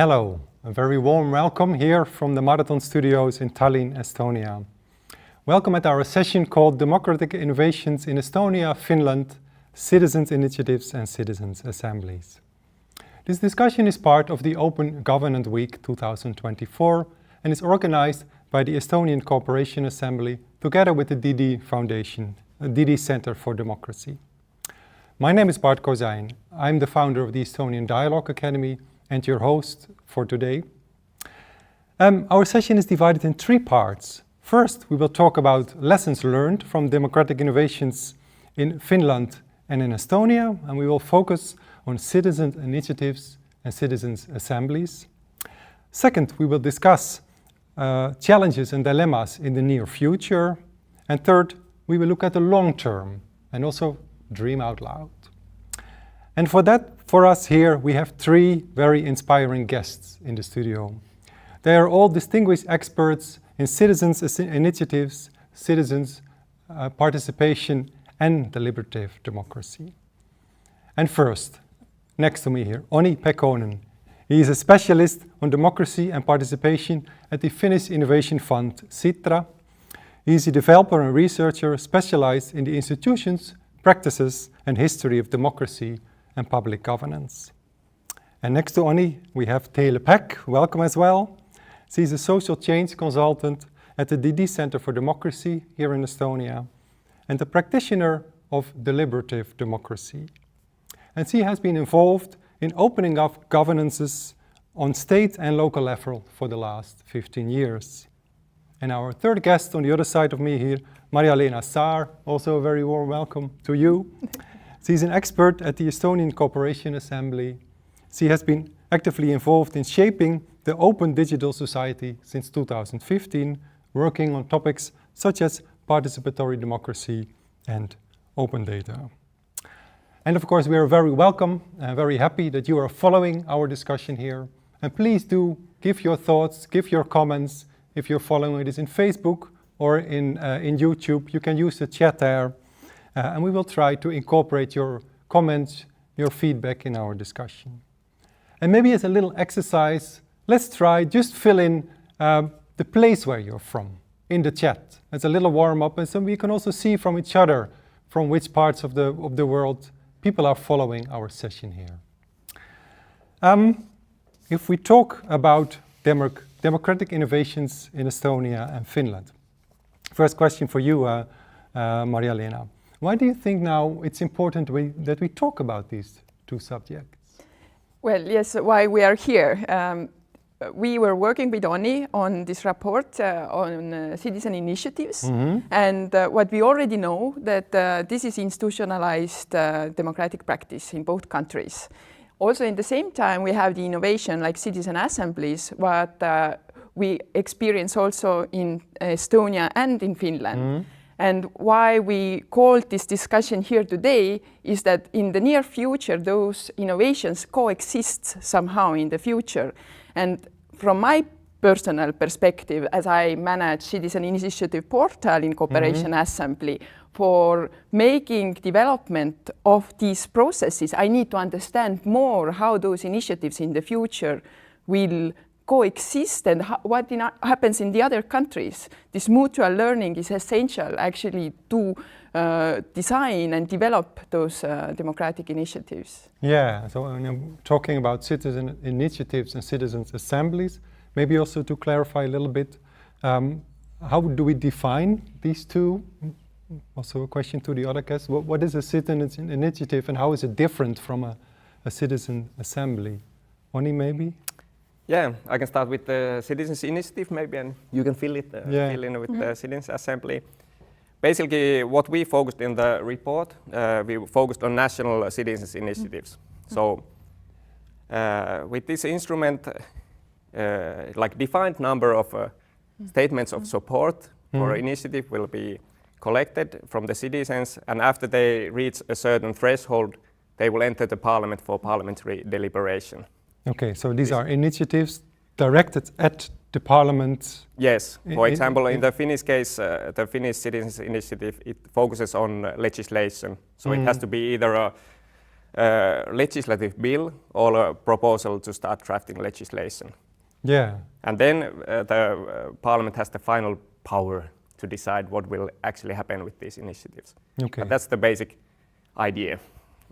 Hello, a very warm welcome here from the Marathon Studios in Tallinn, Estonia. Welcome at our session called Democratic Innovations in Estonia, Finland, Citizens' Initiatives and Citizens' Assemblies. This discussion is part of the Open Government Week 2024 and is organized by the Estonian Cooperation Assembly together with the DD Foundation, DD Center for Democracy. My name is Bart Kozain. I'm the founder of the Estonian Dialogue Academy and your host for today. Our session is divided in three parts. First, we will talk about lessons learned from democratic innovations in Finland and in Estonia, and we will focus on citizen initiatives and citizens' assemblies. Second, we will discuss challenges and dilemmas in the near future. And third, we will look at the long term and also dream out loud. And for that, for us here, we have three very inspiring guests in the studio. They are all distinguished experts in citizens' initiatives, citizens' participation, and deliberative democracy. And first, next to me here, Oni Pekonen. He is a specialist on democracy and participation at the Finnish Innovation Fund, Sitra. He is a developer and researcher specialized in the institutions, practices, and history of democracy and public governance. And next to Oni, we have Teele Päck. Welcome as well. She's a social change consultant at the DD Center for Democracy here in Estonia and a practitioner of deliberative democracy. And she has been involved in opening up governances on state and local level for the last 15 years. And our third guest on the other side of me here, Maria-Leena Saar, also a very warm welcome to you. She's an expert at the Estonian Cooperation Assembly. She has been actively involved in shaping the open digital society since 2015, working on topics such as participatory democracy and open data. And of course, we are very welcome and very happy that you are following our discussion here. And please do give your thoughts, give your comments. If you're following this in Facebook or in YouTube, you can use the chat there. And we will try to incorporate your comments, your feedback in our discussion. And maybe as a little exercise, let's try just fill in the place where you're from in the chat. It's a little warm up, and so we can also see from each other from which parts of the world people are following our session here. If we talk about democratic innovations in Estonia and Finland, first question for you, Maria-Leena. Why do you think now it's important that we talk about these two subjects? Well, yes, why we are here. We were working with Oni on this report on citizen initiatives. Mm-hmm. And what we already know that this is institutionalized democratic practice in both countries. Also, in the same time, we have the innovation like citizen assemblies, what we experience also in Estonia and in Finland. Mm-hmm. And why we called this discussion here today is that in the near future, those innovations coexist somehow in the future. And from my personal perspective, as I manage Citizen Initiative Portal in Cooperation Assembly, for making development of these processes, I need to understand more how those initiatives in the future will coexist and what happens in the other countries. This mutual learning is essential actually to design and develop those democratic initiatives. Yeah, so when I'm talking about citizen initiatives and citizens' assemblies, maybe also to clarify a little bit, how do we define these two? Also a question to the other guests. What is a citizen initiative and how is it different from a citizen assembly? Oni, maybe? Yeah, I can start with the citizens' initiative maybe, and you can fill in with the citizens' assembly. Basically, what we focused in the report, we focused on national citizens' initiatives. So, with this instrument, like defined number of statements of support for an initiative will be collected from the citizens, and after they reach a certain threshold, they will enter the parliament for parliamentary deliberation. Okay, so these are initiatives directed at the parliament? Yes. For example, in the Finnish case, the Finnish Citizens Initiative, it focuses on legislation. So it has to be either legislative bill or a proposal to start drafting legislation. Yeah. And then the Parliament has the final power to decide what will actually happen with these initiatives. Okay. But that's the basic idea.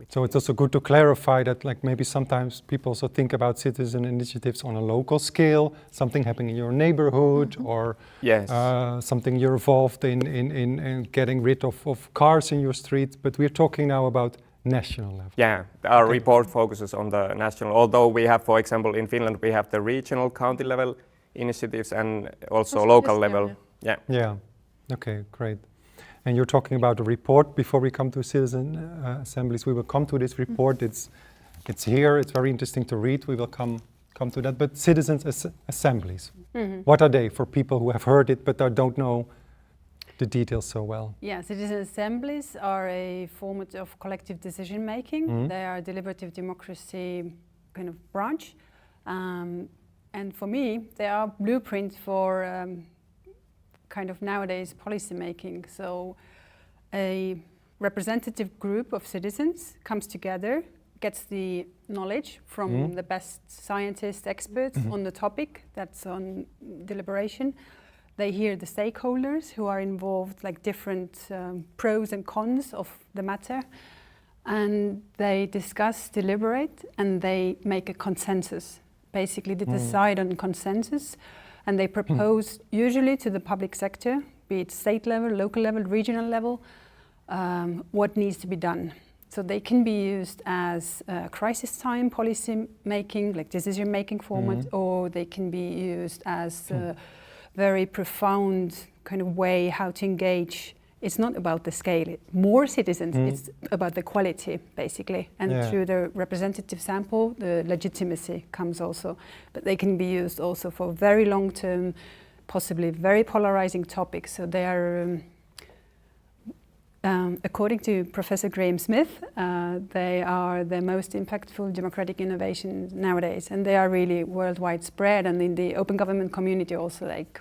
So it's also good to clarify that, like, maybe sometimes people also think about citizen initiatives on a local scale, something happening in your neighborhood, or Yes. something you're involved in getting rid of cars in your street. But we're talking now about national level. Yeah, our report focuses on the national, although we have, for example, in Finland, we have the regional county level initiatives and also local level. Yeah. Yeah. Okay, great. And you're talking about a report. Before we come to citizen assemblies, we will come to this report. It's here. It's very interesting to read. We will come to that. But citizens assemblies, what are they for people who have heard it but don't know the details so well? Yeah, citizen assemblies are a form of collective decision making. They are a deliberative democracy kind of branch. And for me, they are blueprint for kind of nowadays policy making. So a representative group of citizens comes together, gets the knowledge from the best scientists, experts on the topic that's on deliberation. They hear the stakeholders who are involved, like different pros and cons of the matter, and they discuss, deliberate, and they make a consensus. Basically, they decide on consensus, and they propose usually to the public sector, be it state level, local level, regional level, what needs to be done. So they can be used as crisis time policy making, like decision making format, or they can be used as very profound kind of way how to engage. It's not about the scale, more citizens, it's about the quality basically. And through the representative sample, the legitimacy comes also. But they can be used also for very long term, possibly very polarizing topics. So they are, according to Professor Graham Smith, they are the most impactful democratic innovations nowadays. And they are really worldwide spread, and in the open government community also, like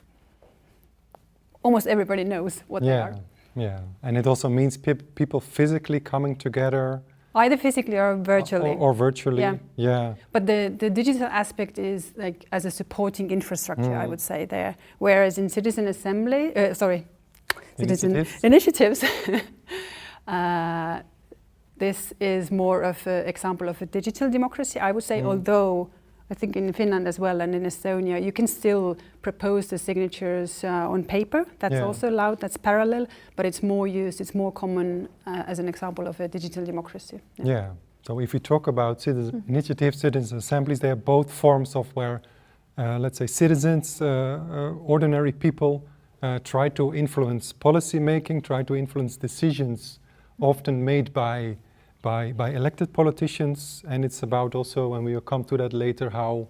almost everybody knows what they are. Yeah, and it also means people physically coming together. Either physically or virtually. Or virtually, yeah. But the digital aspect is like as a supporting infrastructure, I would say there. Whereas in citizen assembly, citizen initiatives, this is more of an example of a digital democracy, I would say, although I think in Finland as well and in Estonia, you can still propose the signatures on paper. That's also allowed, that's parallel, but it's more used, it's more common as an example of a digital democracy. Yeah, so if you talk about citizen initiatives, citizen assemblies, they are both forms of where, let's say, citizens, ordinary people, try to influence policy making, try to influence decisions often made by elected politicians, and it's about also, and we will come to that later, how,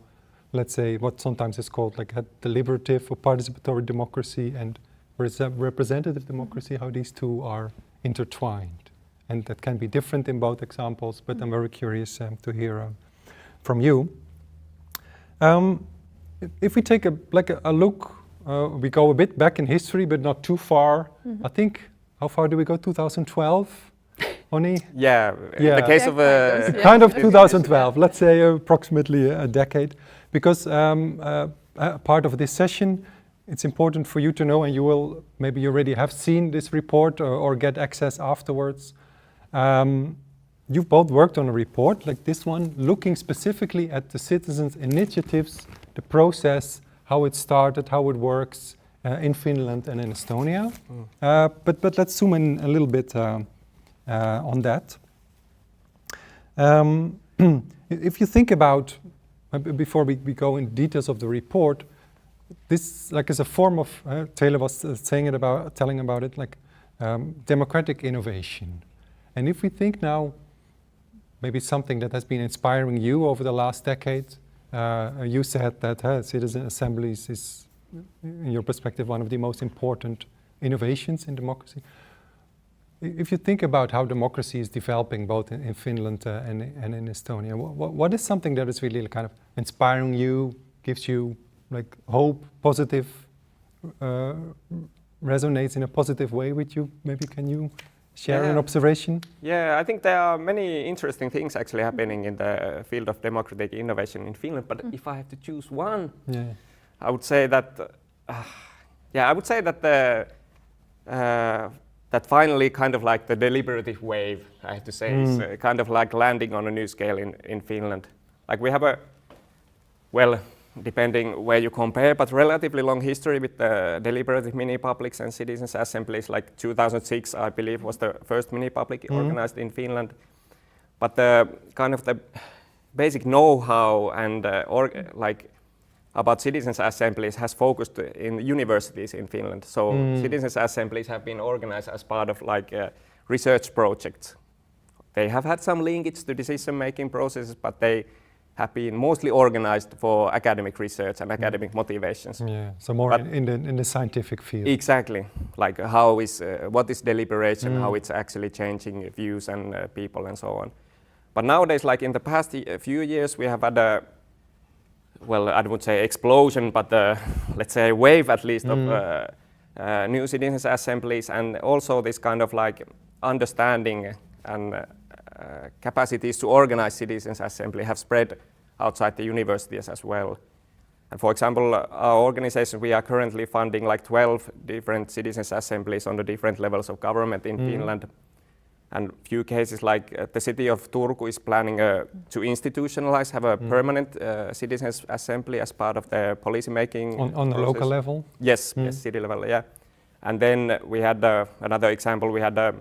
let's say, what sometimes is called like a deliberative or participatory democracy and representative democracy, how these two are intertwined. And that can be different in both examples, but I'm very curious to hear from you. If we take a look, we go a bit back in history, but not too far. I think, how far do we go? 2012? Oni? Yeah, in the case of kind of 2012, let's say approximately a decade, because part of this session, it's important for you to know, and you will maybe you already have seen this report or get access afterwards. You've both worked on a report like this one, looking specifically at the citizens' initiatives, the process, how it started, how it works in Finland and in Estonia. But let's zoom in a little bit on that. If you think about, before we go in details of the report, this like is a form of, Taylor was telling about it, like democratic innovation. And if we think now, maybe something that has been inspiring you over the last decade, you said that citizen assemblies is, in your perspective, one of the most important innovations in democracy. If you think about how democracy is developing both in Finland and in Estonia, what is something that is really kind of inspiring you, gives you like hope, positive, resonates in a positive way with you? Maybe can you share an observation? Yeah, I think there are many interesting things actually happening in the field of democratic innovation in Finland. But if I have to choose one, I would say that that finally kind of like the deliberative wave, I have to say, is kind of like landing on a new scale in Finland. Like we have a, well, depending where you compare, but relatively long history with the deliberative mini-publics and citizens' assemblies. Like 2006, I believe, was the first mini-public organized in Finland. But the kind of the basic know-how and like about citizens' assemblies has focused in universities in Finland. So citizens' assemblies have been organized as part of like research projects. They have had some linkage to decision-making processes, but they have been mostly organized for academic research and academic motivations. Yeah, so more in the scientific field. Exactly, like how is what is deliberation, how it's actually changing views and people and so on. But nowadays, like in the past few years, we have had a, well, I would say explosion, but let's say a wave at least of new citizens' assemblies, and also this kind of like understanding and capacities to organize citizens' assembly have spread outside the universities as well. And for example, our organization, we are currently funding like 12 different citizens' assemblies on the different levels of government in Finland. And few cases like the city of Turku is planning to institutionalize, have a permanent citizens' assembly as part of the policy making on the local level? Yes, yes, city level, yeah. And then we had another example, we had a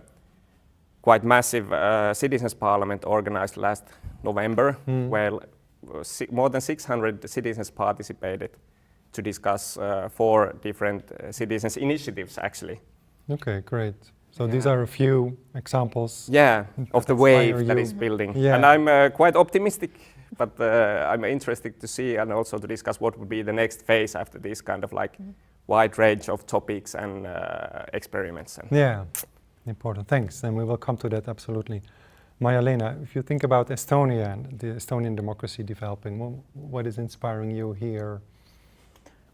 quite massive citizens' parliament organized last November, where more than 600 citizens participated to discuss 4 different citizens' initiatives actually. Okay, great. So these are a few examples. Yeah, of the wave that is building. Yeah. And I'm quite optimistic, but I'm interested to see and also to discuss what would be the next phase after this kind of like wide range of topics and experiments. Yeah, important. Thanks. And we will come to that absolutely. Maija-Leena, if you think about Estonia and the Estonian democracy developing, what is inspiring you here?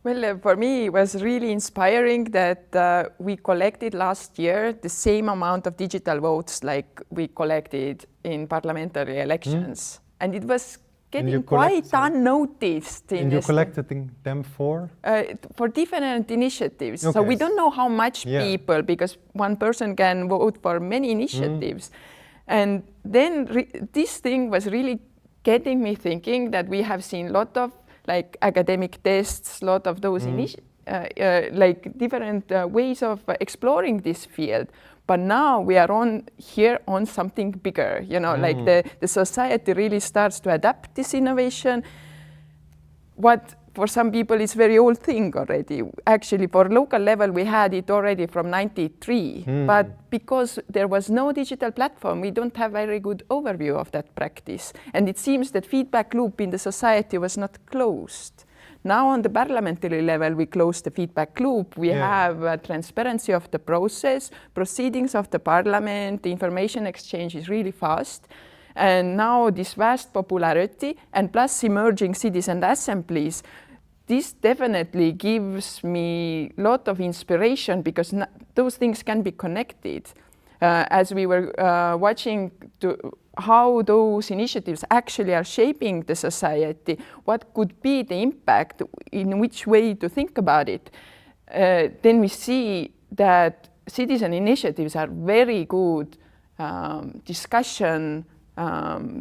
Well, for me, it was really inspiring that we collected last year the same amount of digital votes like we collected in parliamentary elections. And it was getting quite unnoticed. And you collected them for? For different initiatives. Okay. So we don't know how much people, because one person can vote for many initiatives. And then this thing was really getting me thinking that we have seen a lot of like academic tests, a lot of those like different ways of exploring this field. But now we are here on something bigger, you know, like the society really starts to adapt this innovation. What for some people is very old thing already. Actually, for local level, we had it already from '93. But because there was no digital platform, we don't have very good overview of that practice. And it seems that feedback loop in the society was not closed. Now on the parliamentary level, we close the feedback loop. We have transparency of the process, proceedings of the parliament, the information exchange is really fast. And now this vast popularity and plus emerging citizen assemblies, this definitely gives me a lot of inspiration because those things can be connected. As we were watching how those initiatives actually are shaping the society, what could be the impact, in which way to think about it, then we see that citizen initiatives are very good discussion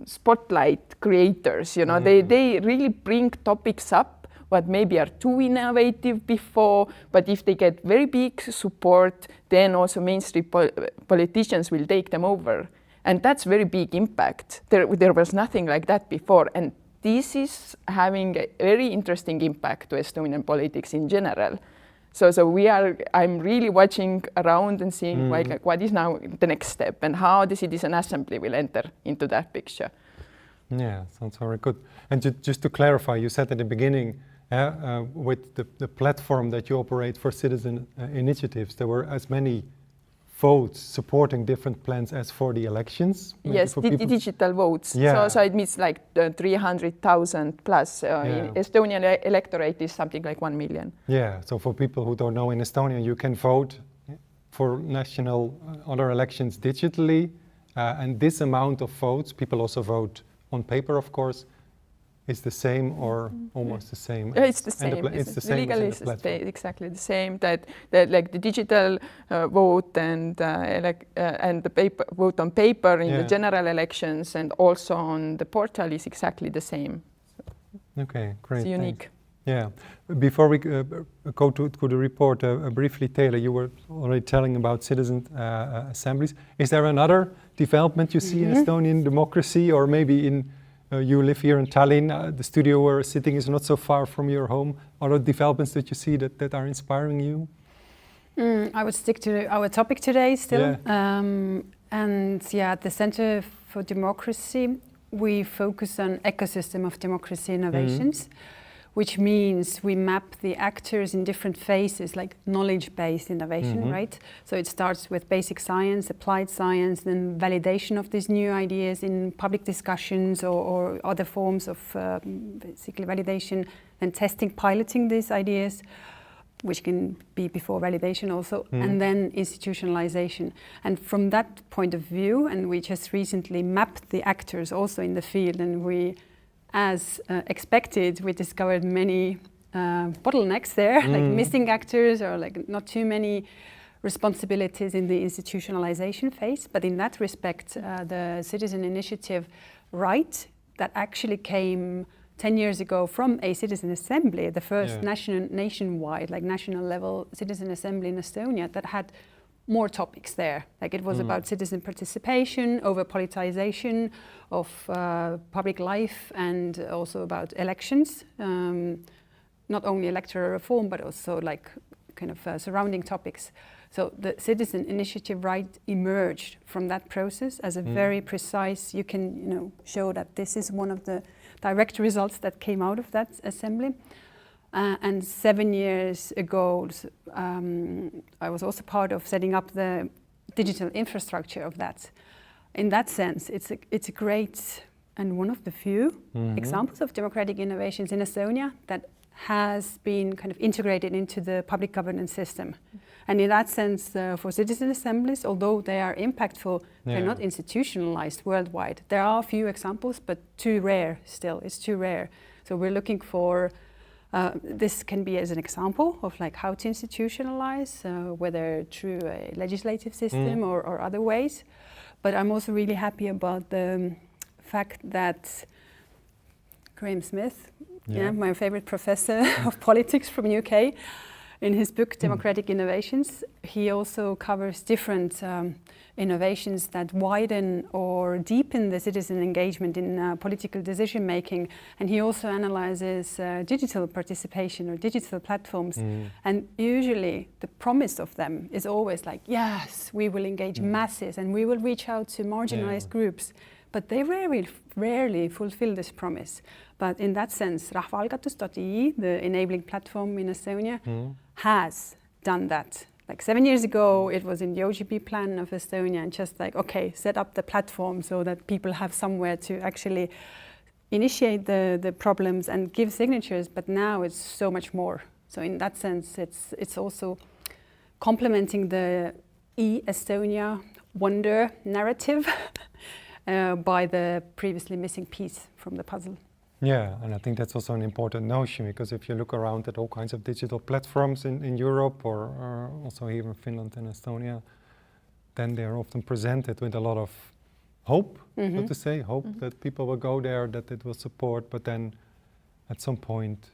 spotlight creators. You know, they really bring topics up what maybe are too innovative before, but if they get very big support, then also mainstream politicians will take them over. And that's very big impact. There was nothing like that before. And this is having a very interesting impact to Estonian politics in general. So I'm really watching around and seeing like what is now the next step and how the citizen assembly will enter into that picture. Yeah, sounds very good. And just to clarify, you said at the beginning with the platform that you operate for citizen initiatives, there were as many votes supporting different plans as for the elections? Yes, digital votes. Yeah. So it means like 300,000 plus. In Estonian electorate is something like 1 million. Yeah, so for people who don't know, in Estonia you can vote for national other elections digitally, and this amount of votes, people also vote on paper, of course, is the same or almost the same? It's the same. It's the same. Legally, it's exactly the same. That like the digital vote and the paper vote on paper in the general elections and also on the portal is exactly the same. Okay, great. It's unique. Thanks. Yeah. Before we go to the report, briefly, Taylor, you were already telling about citizen assemblies. Is there another development you see in Estonian democracy, or maybe in you live here in Tallinn, the studio we're sitting is not so far from your home. Are there developments that you see that are inspiring you? I would stick to our topic today still. Yeah. At the Center for Democracy, we focus on ecosystem of democracy innovations, which means we map the actors in different phases, like knowledge-based innovation, right? So it starts with basic science, applied science, then validation of these new ideas in public discussions or other forms of basically validation, and testing, piloting these ideas, which can be before validation also, and then institutionalization. And from that point of view, and we just recently mapped the actors also in the field, and we, as expected, we discovered many bottlenecks there, like missing actors or like not too many responsibilities in the institutionalization phase. But in that respect, the citizen initiative right that actually came 10 years ago from a citizen assembly, the first nationwide, like national level citizen assembly in Estonia, that had more topics there. Like it was about citizen participation, over politicization of public life, and also about elections, not only electoral reform, but also like kind of surrounding topics. So the citizen initiative right emerged from that process as a very precise, you can show that this is one of the direct results that came out of that assembly. And 7 years ago, I was also part of setting up the digital infrastructure of that. In that sense, it's a great and one of the few examples of democratic innovations in Estonia that has been kind of integrated into the public governance system. And in that sense, for citizen assemblies, although they are impactful, they're not institutionalized worldwide. There are a few examples, but too rare still. It's too rare. So we're looking for, this can be as an example of like how to institutionalize, whether through a legislative system or other ways. But I'm also really happy about the fact that Graham Smith, my favorite professor of politics from UK, in his book Democratic Innovations, he also covers different innovations that widen or deepen the citizen engagement in political decision making. And he also analyzes digital participation or digital platforms. And usually the promise of them is always like, yes, we will engage masses and we will reach out to marginalized groups. But they rarely fulfill this promise. But in that sense, rahvaalgatus.ee, the enabling platform in Estonia, has done that. Like 7 years ago, it was in the OGP plan of Estonia, and just like, okay, set up the platform so that people have somewhere to actually initiate the problems and give signatures. But now it's so much more. So in that sense, it's also complementing the e-Estonia wonder narrative by the previously missing piece from the puzzle. Yeah, and I think that's also an important notion, because if you look around at all kinds of digital platforms in Europe or also here in Finland and Estonia, then they're often presented with a lot of hope, so to say, hope that people will go there, that it will support, but then at some point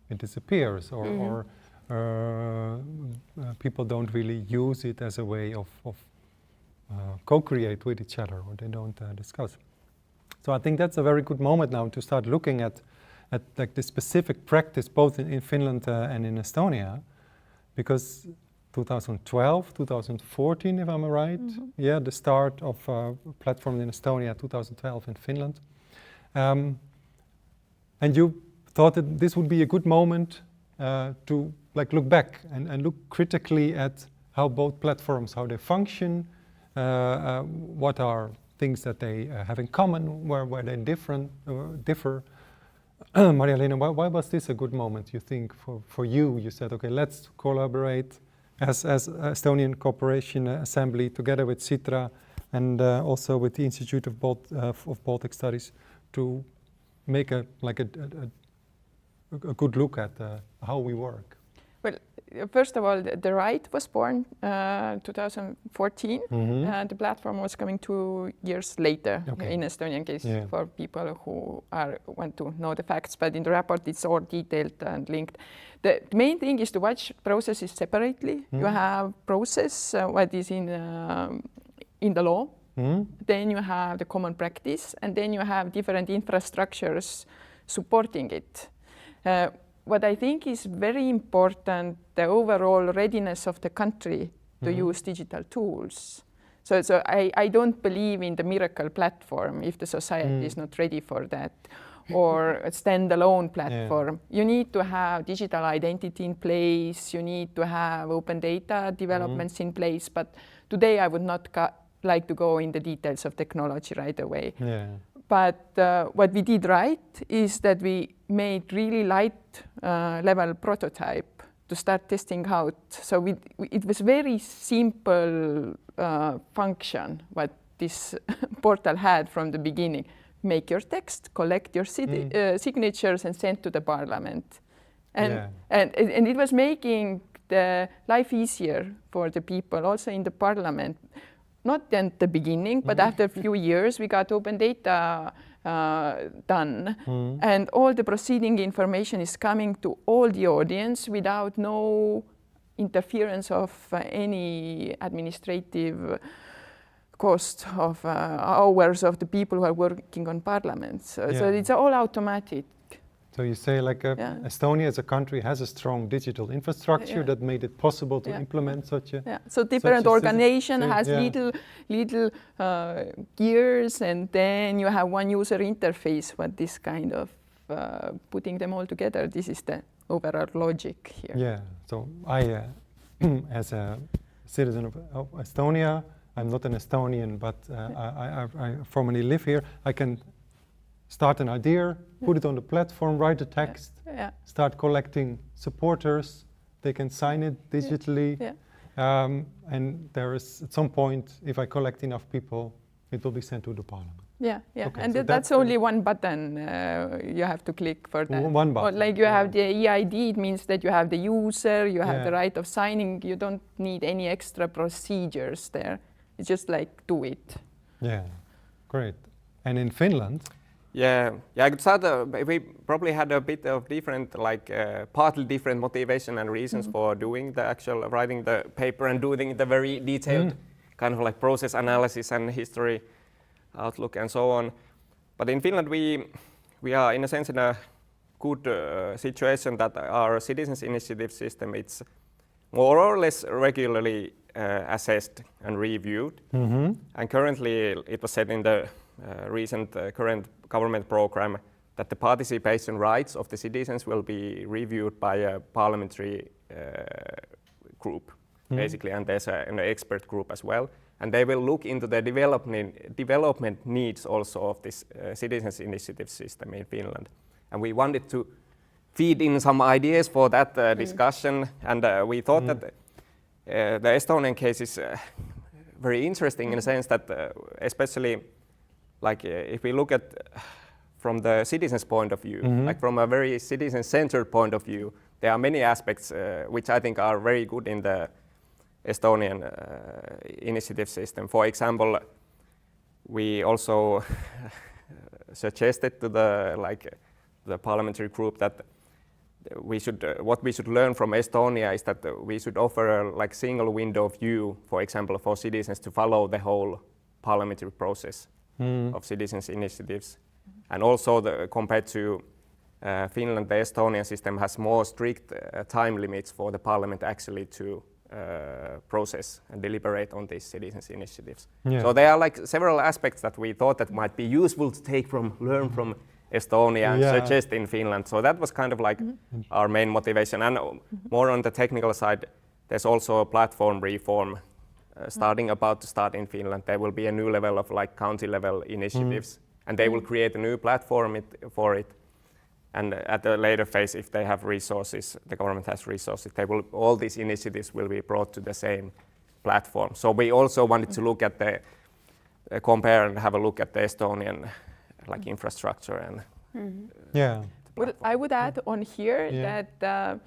it disappears, or people don't really use it as a way of co-create with each other, or they don't discuss. So I think that's a very good moment now to start looking at like the specific practice both in Finland and in Estonia, because 2012, 2014, if I'm right, the start of platform in Estonia, 2012 in Finland, and you thought that this would be a good moment to like look back and look critically at how both platforms, how they function, what are things that they have in common, where they differ. Maria-Lena, why was this a good moment, you think, for you? You said, okay, let's collaborate, as Estonian Cooperation Assembly, together with Sitra and also with the Institute of Baltic Studies, to make a good look at how we work? Well, first of all, the right was born 2014. The platform was coming 2 years later in Estonian case for people who want to know the facts. But in the report, it's all detailed and linked. The main thing is to watch processes separately. You have process what is in the law. Then you have the common practice, and then you have different infrastructures supporting it. What I think is very important, the overall readiness of the country to use digital tools. So I don't believe in the miracle platform if the society is not ready for that, or a standalone platform. You need to have digital identity in place, you need to have open data developments in place, but today I would not like to go in the details of technology right away. But what we did right is that we made really light level prototype to start testing out. So it was very simple function what this portal had from the beginning. Make your text, collect your signatures and send to the parliament. And it was making the life easier for the people also in the parliament. Not at the beginning, but after a few years, we got open data done. And all the proceeding information is coming to all the audience without no interference of any administrative cost of hours of the people who are working on parliaments. So it's all automatic. So you say Estonia as a country has a strong digital infrastructure that made it possible to implement such a... So different organization has little gears, and then you have one user interface, what this kind of putting them all together. This is the overall logic here. Yeah, so I, as a citizen of Estonia, I'm not an Estonian, but I formerly live here. I can start an idea, put it on the platform, write the text, start collecting supporters. They can sign it digitally. And there is, at some point, if I collect enough people, it will be sent to the parliament. Okay, and so that's only one button you have to click for that. One button. Or like you have the EID, it means that you have the user, you have the right of signing. You don't need any extra procedures there. It's just like do it. Yeah, great. And in Finland? I could start. We probably had a bit of different, partly different motivation and reasons for doing the actual writing the paper and doing the very detailed kind of like process analysis and history outlook and so on. But in Finland, we are in a sense in a good situation that our citizens' initiative system, it's more or less regularly assessed and reviewed. And currently, it was said in the recent current government program that the participation rights of the citizens will be reviewed by a parliamentary group, basically, and there's an expert group as well. And they will look into the development needs also of this citizens' initiative system in Finland. And we wanted to feed in some ideas for that discussion, and we thought that the Estonian case is very interesting in the sense that especially if we look at from the citizens' point of view, like from a very citizen-centered point of view, there are many aspects which I think are very good in the Estonian initiative system. For example, we also suggested to the parliamentary group that what we should learn from Estonia is that we should offer a single window of view, for example, for citizens to follow the whole parliamentary process of citizens' initiatives. And also, compared to Finland, the Estonian system has more strict time limits for the parliament actually to process and deliberate on these citizens' initiatives. So there are several aspects that we thought that might be useful to learn from Estonia and suggest in Finland. So that was kind of our main motivation. And more on the technical side, there's also a platform reform about to start in Finland. There will be a new level of county level initiatives, and they will create a new platform for it. And at a later phase, if they have resources, the government has resources, all these initiatives will be brought to the same platform. So we also wanted to look at compare and have a look at the Estonian infrastructure and Well, I would add on here that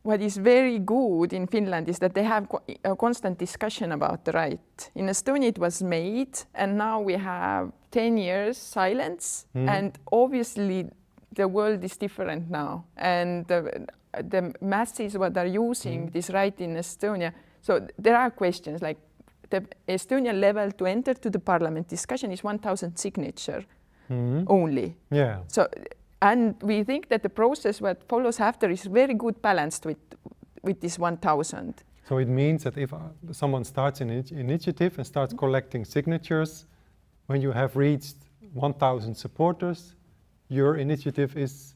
what is very good in Finland is that they have a constant discussion about the right. In Estonia it was made, and now we have 10 years silence, and obviously the world is different now, and the masses what are using this right in Estonia. So there are questions like the Estonian level to enter to the parliament discussion is 1,000 signature only. Yeah. So, and we think that the process what follows after is very good balanced with this 1,000. So it means that if someone starts an initiative and starts collecting signatures, when you have reached 1,000 supporters, your initiative is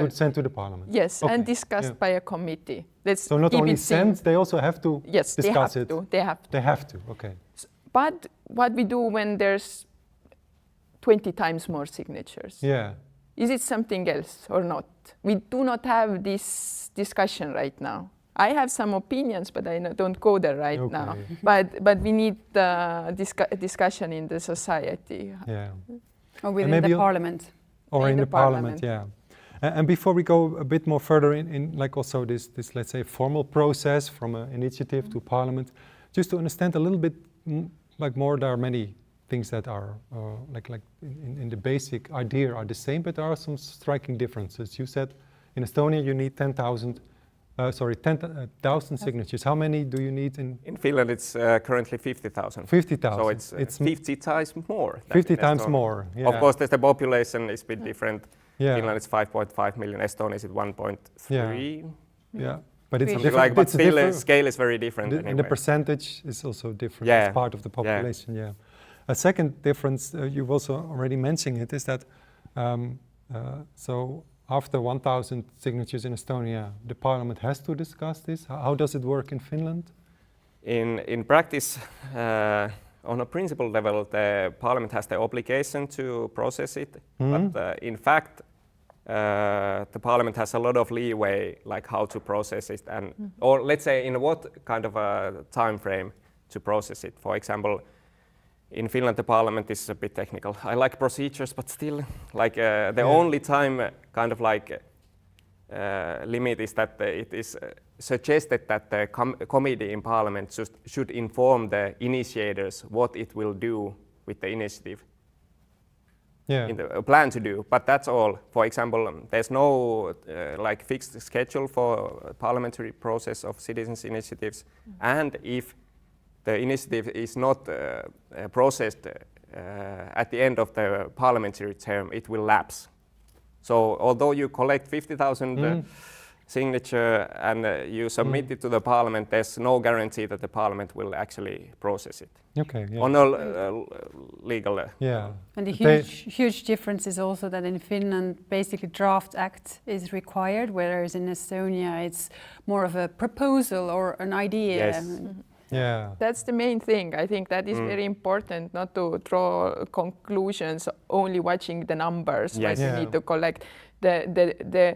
sent to the parliament. Yes, and discussed by a committee. So not only sent, they also have to discuss it. They have to. Okay. But what we do when there's 20 times more signatures? Yeah. Is it something else or not? We do not have this discussion right now. I have some opinions, but I don't go there right now. But we need discussion in the society. Yeah. Or within the parliament. Or in the parliament, yeah. And before we go a bit more further in like also this let's say formal process from an initiative to parliament, just to understand a little bit like more, there are many things that are in the basic idea are the same, but there are some striking differences. You said in Estonia you need 10,000 signatures. How many do you need in? In Finland, it's currently 50,000. 50,000. So it's 50 times more. 50 times more. Yeah. Of course, the population is a bit different. Yeah. Finland is 5.5 million. Estonia is 1.3. Yeah. But it's different. But still, the scale is very different. And the percentage is also different. Yeah. It's part of the population. Yeah. A second difference, you've also already mentioned it, is that so after 1,000 signatures in Estonia, the parliament has to discuss this. How does it work in Finland? In practice, on a principle level, the parliament has the obligation to process it. But in fact, the parliament has a lot of leeway, like how to process it, and or let's say in what kind of a time frame to process it. For example, in Finland, the parliament is a bit technical. I like procedures, but still, like the only time kind of like limit is that it is suggested that the committee in parliament should inform the initiators what it will do with the initiative. In the plan to do, but that's all. For example, there's no like fixed schedule for parliamentary process of citizens' initiatives, and if the initiative is not processed at the end of the parliamentary term, it will lapse. So although you collect 50,000 signature and you submit it to the parliament, there's no guarantee that the parliament will actually process it. Okay. Yeah. On a legal. And the huge difference is also that in Finland, basically draft act is required, whereas in Estonia, it's more of a proposal or an idea. Yes. Yeah. That's the main thing. I think that is very important, not to draw conclusions only watching the numbers. Yes. You need to collect the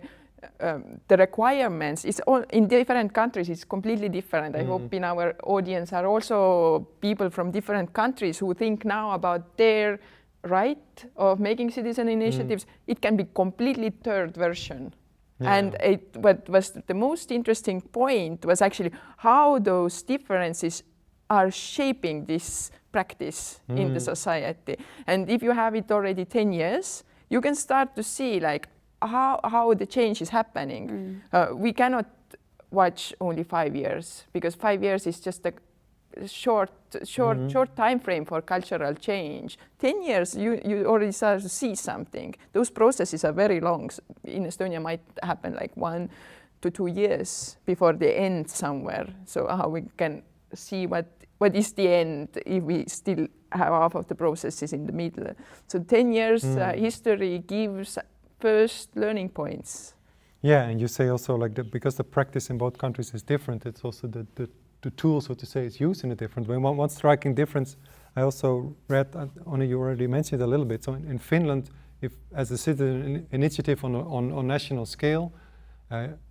requirements. It's all in different countries. It's completely different. I hope in our audience are also people from different countries who think now about their right of making citizen initiatives. It can be completely third version. And what was the most interesting point was actually how those differences are shaping this practice in the society. And if you have it already 10 years, you can start to see like how the change is happening. We cannot watch only 5 years, because 5 years is just a short time frame for cultural change. 10 years, you already start to see something. Those processes are very long. In Estonia, might happen like 1 to 2 years before they end somewhere. So how we can see what is the end if we still have half of the processes in the middle. So 10 years history gives first learning points. Yeah, and you say also like because the practice in both countries is different, it's also the tool, so to say, is used in a different way. One striking difference, I also read, you already mentioned a little bit, so in Finland, if as a citizen initiative on national scale,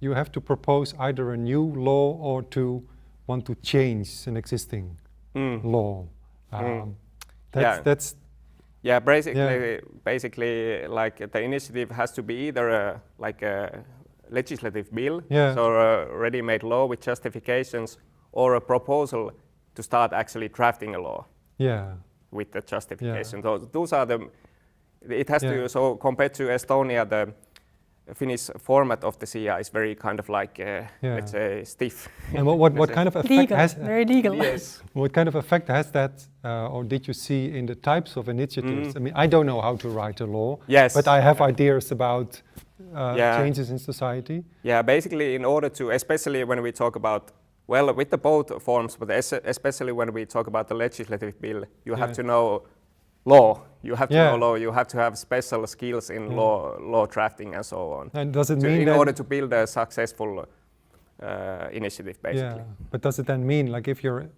you have to propose either a new law or to want to change an existing law. That's yeah, basically, like the initiative has to be either a legislative bill, so a ready-made law with justifications, or a proposal to start actually drafting a law. With the justification. Those are the. It has to. So compared to Estonia, the Finnish format of the CI is very kind of like let's say stiff. And what kind of effect has very legal? Yes. What kind of effect has that, or did you see in the types of initiatives? I mean, I don't know how to write a law. Yes. But I have ideas about changes in society. Yeah, basically, in order to, especially when we talk about, well, with the both forms, but especially when we talk about the legislative bill, you have to know law. You have to know law. You have to have special skills in law drafting and so on. And does it mean in order to build a successful initiative, basically? But does it then mean, like, if you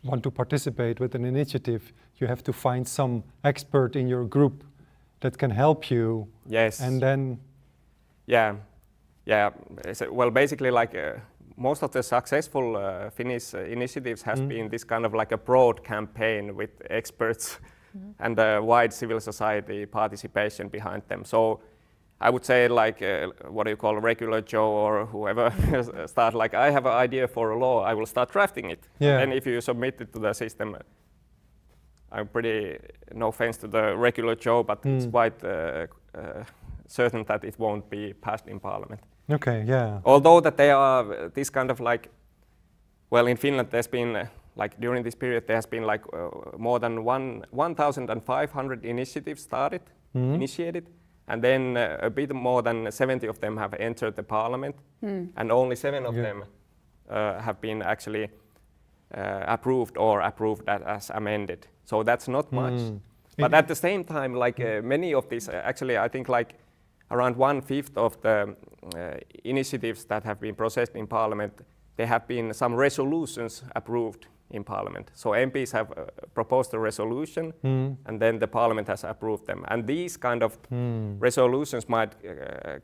want to participate with an initiative, you have to find some expert in your group that can help you? Yes. And then. Yeah. Well, basically, like. Most of the successful Finnish initiatives has been this kind of like a broad campaign with experts and a wide civil society participation behind them. So I would say like what do you call regular Joe or whoever start like, I have an idea for a law, I will start drafting it. And if you submit it to the system, I'm pretty, no offense to the regular Joe, but it's quite certain that it won't be passed in parliament. Okay, yeah. Although that they are this kind of like, well, in Finland there's been like during this period there has been like more than 1,500 initiatives started, initiated, and then a bit more than 70 of them have entered the parliament, and only 7 of them have been actually approved or approved as amended. So that's not much. But at the same time, like many of these, actually I think like around 1/5 of the initiatives that have been processed in Parliament, there have been some resolutions approved in Parliament. So MPs have proposed a resolution, and then the Parliament has approved them. And these kind of resolutions might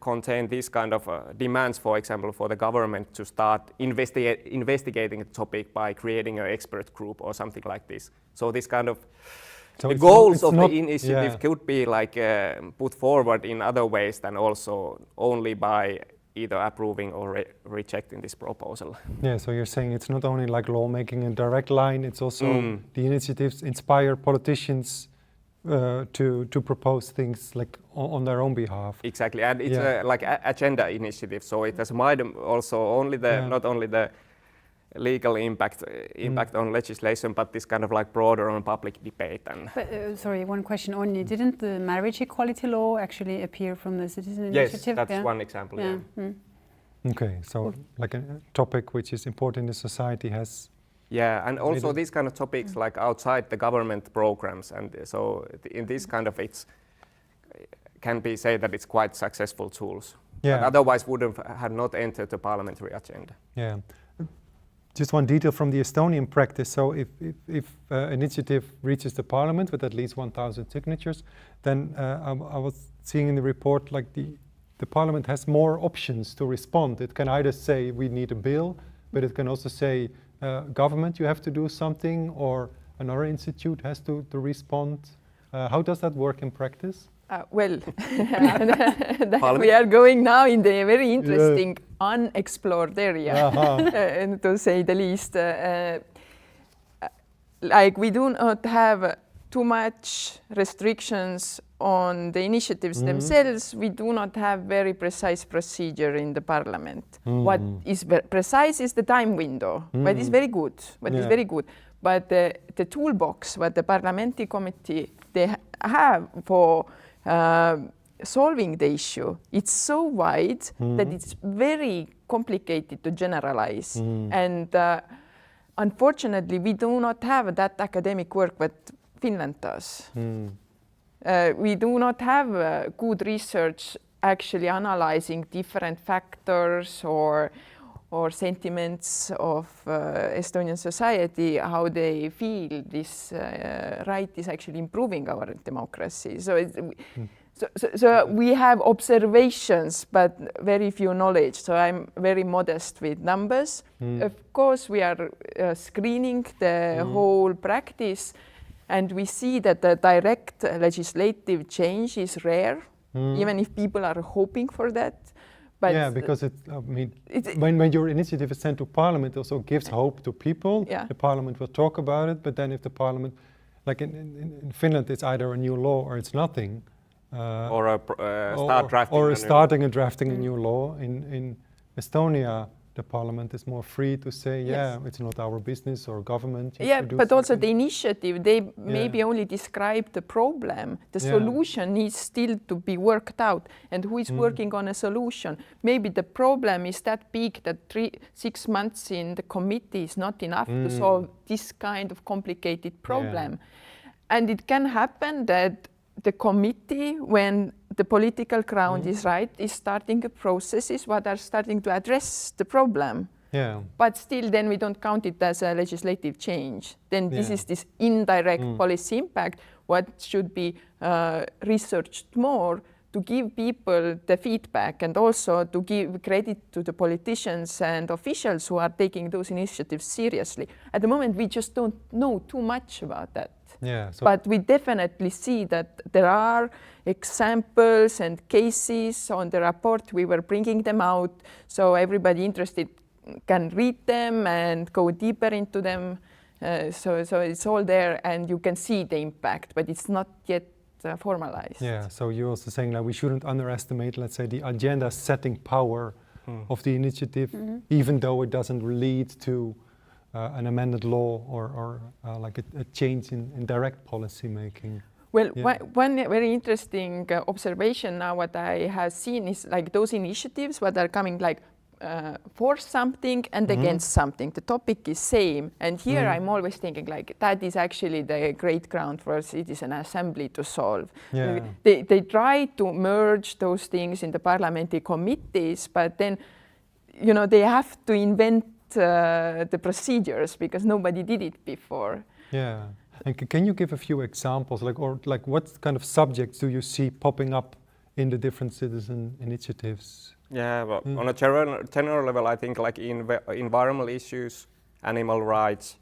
contain these kind of demands, for example, for the government to start investigating a topic by creating an expert group or something like this. So this kind of the goals of the initiative could be like put forward in other ways than also only by either approving or rejecting this proposal. Yeah, so you're saying it's not only like lawmaking in direct line, it's also the initiatives inspire politicians to propose things like on their own behalf. Exactly, and it's like agenda initiative, so it has also only the not only the legal impact on legislation, but this kind of like broader on public debate. And but, sorry, one question only. Didn't the marriage equality law actually appear from the citizen initiative? Yes, that's one example. Okay, so like a topic which is important in society has. Yeah, and also these kind of topics like outside the government programs, and so in this kind of can be said that it's quite successful tools. But otherwise wouldn't have not entered the parliamentary agenda. Yeah. Just one detail from the Estonian practice. So if initiative reaches the parliament with at least 1,000 signatures, then I was seeing in the report like the parliament has more options to respond. It can either say we need a bill, but it can also say government, you have to do something, or another institute has to respond. How does that work in practice? Well, we are going now in the very interesting unexplored area, to say the least. Like we do not have too much restrictions on the initiatives themselves. We do not have very precise procedure in the parliament. What is precise is the time window, but it's very good. But the toolbox, what the parliamentary committee they have for solving the issue, it's so wide that it's very complicated to generalize. And unfortunately, we do not have that academic work that Finland does. We do not have good research actually analyzing different factors or or sentiments of Estonian society, how they feel this right is actually improving our democracy. So we have observations, but very few knowledge. So I'm very modest with numbers. Of course, we are screening the whole practice, and we see that the direct legislative change is rare, even if people are hoping for that. But yeah, because when your initiative is sent to Parliament, it also gives hope to people. Yeah. The Parliament will talk about it, but then if the Parliament, like in Finland, it's either a new law or it's nothing. Or starting and drafting a new law. In Estonia, the Parliament is more free to say, yeah, it's not our business or government. Yeah, but also the initiative, they maybe only describe the problem. The solution needs still to be worked out. And who is working on a solution? Maybe the problem is that big that 6 months in the committee is not enough to solve this kind of complicated problem. Yeah. And it can happen that the committee, when the political ground is right, is starting processes that are starting to address the problem. Yeah. But still, then we don't count it as a legislative change. Then this is this indirect policy impact, what should be researched more to give people the feedback and also to give credit to the politicians and officials who are taking those initiatives seriously. At the moment, we just don't know too much about that. Yeah, but we definitely see that there are examples and cases on the report. We were bringing them out, so everybody interested can read them and go deeper into them. So it's all there, and you can see the impact, but it's not yet formalized. Yeah, so you're also saying that we shouldn't underestimate, let's say, the agenda-setting power of the initiative, even though it doesn't lead to an amended law or like a change in direct policy making. Well, one very interesting observation now what I have seen is like those initiatives what are coming like for something and against something. The topic is same, and here I'm always thinking like that is actually the great ground for a citizen assembly to solve. Yeah. They try to merge those things in the parliamentary committees, but then they have to invent the procedures because nobody did it before. Yeah, and can you give a few examples, like what kind of subjects do you see popping up in the different citizen initiatives? Yeah, well, on a general level, I think like environmental issues, animal rights,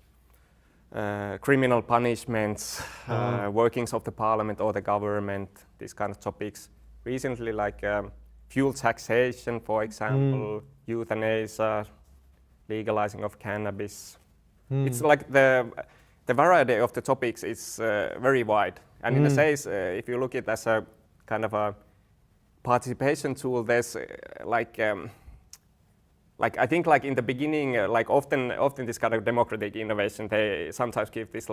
criminal punishments, workings of the parliament or the government, these kind of topics. Recently, like fuel taxation, for example, euthanasia, legalizing of cannabis. It's like the variety of the topics is very wide. And in a sense, if you look at it as a kind of a participation tool, there's like I think like in the beginning, like often this kind of democratic innovation, they sometimes give this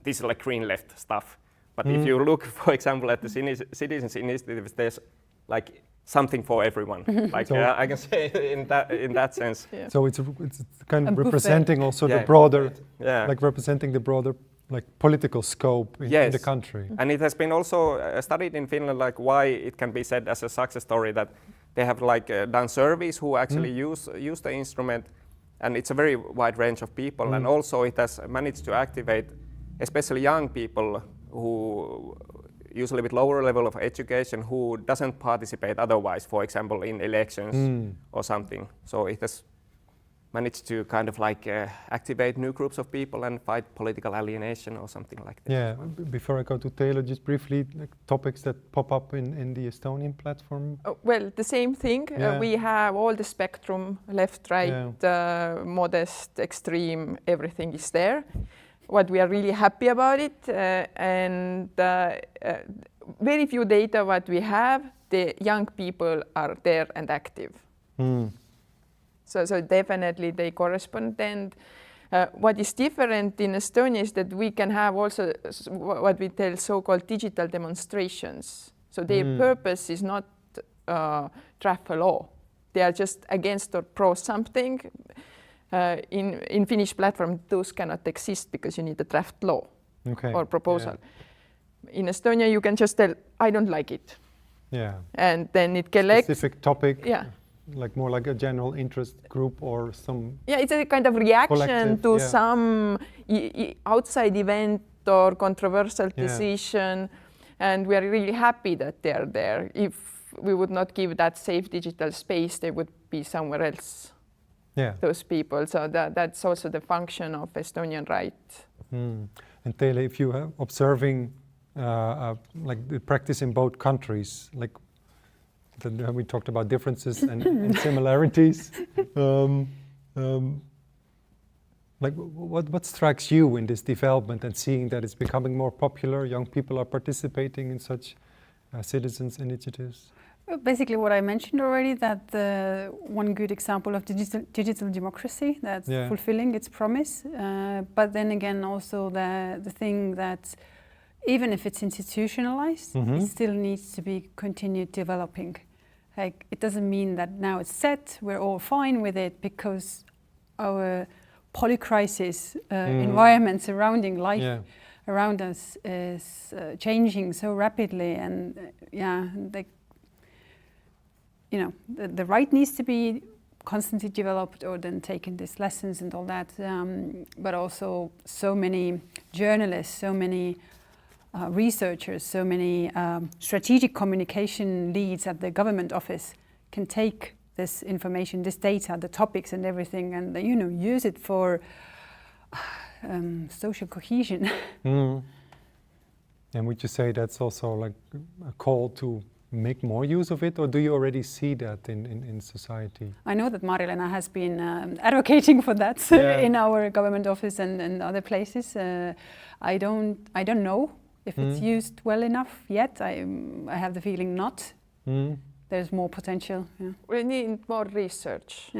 is like green left stuff. But if you look, for example, at the citizens initiatives, there's like something for everyone. Like I can say in that sense. Yeah. So it's kind of representing also the broader, like representing the broader like political scope in the country. And it has been also studied in Finland, like why it can be said as a success story that they have like done surveys who actually use the instrument, and it's a very wide range of people, and also it has managed to activate especially young people who usually with lower level of education who doesn't participate otherwise, for example, in elections or something. So it has managed to kind of like activate new groups of people and fight political alienation or something like that. Yeah, before I go to Taylor, just briefly, like, topics that pop up in the Estonian platform? Well, the same thing. We have all the spectrum, left, right, modest, extreme, everything is there. What we are really happy about it, and very few data what we have, the young people are there and active. So definitely they correspond. And what is different in Estonia is that we can have also what we tell so-called digital demonstrations. So their purpose is not draft a law. They are just against or pro something. In Finnish platform, those cannot exist because you need a draft law or proposal. Yeah. In Estonia, you can just tell, I don't like it. Yeah. And then it collects. Specific topic. Yeah. like more like a general interest group or some? Yeah, it's a kind of reaction to some outside event or controversial decision, and we are really happy that they are there. If we would not give that safe digital space, they would be somewhere else. Yeah. Those people. So that's also the function of Estonian right. And Teele, if you are observing like the practice in both countries, like we talked about differences and similarities. Like what strikes you in this development and seeing that it's becoming more popular, young people are participating in such citizens' initiatives? Basically what I mentioned already, that one good example of digital democracy that's fulfilling its promise. But then again also the thing that even if it's institutionalized, it still needs to be continued developing. Like it doesn't mean that now it's set, we're all fine with it, because our polycrisis environment surrounding life around us is changing so rapidly, and like, you know, the right needs to be constantly developed or then taken these lessons and all that, but also so many journalists, so many researchers, so many strategic communication leads at the government office can take this information, this data, the topics and everything, and you know, use it for social cohesion. And would you say that's also like a call to make more use of it, or do you already see that in society? I know that Mari-Leena has been advocating for that in our government office and other places. I don't know if it's used well enough yet. I have the feeling not. There's more potential. We need more research.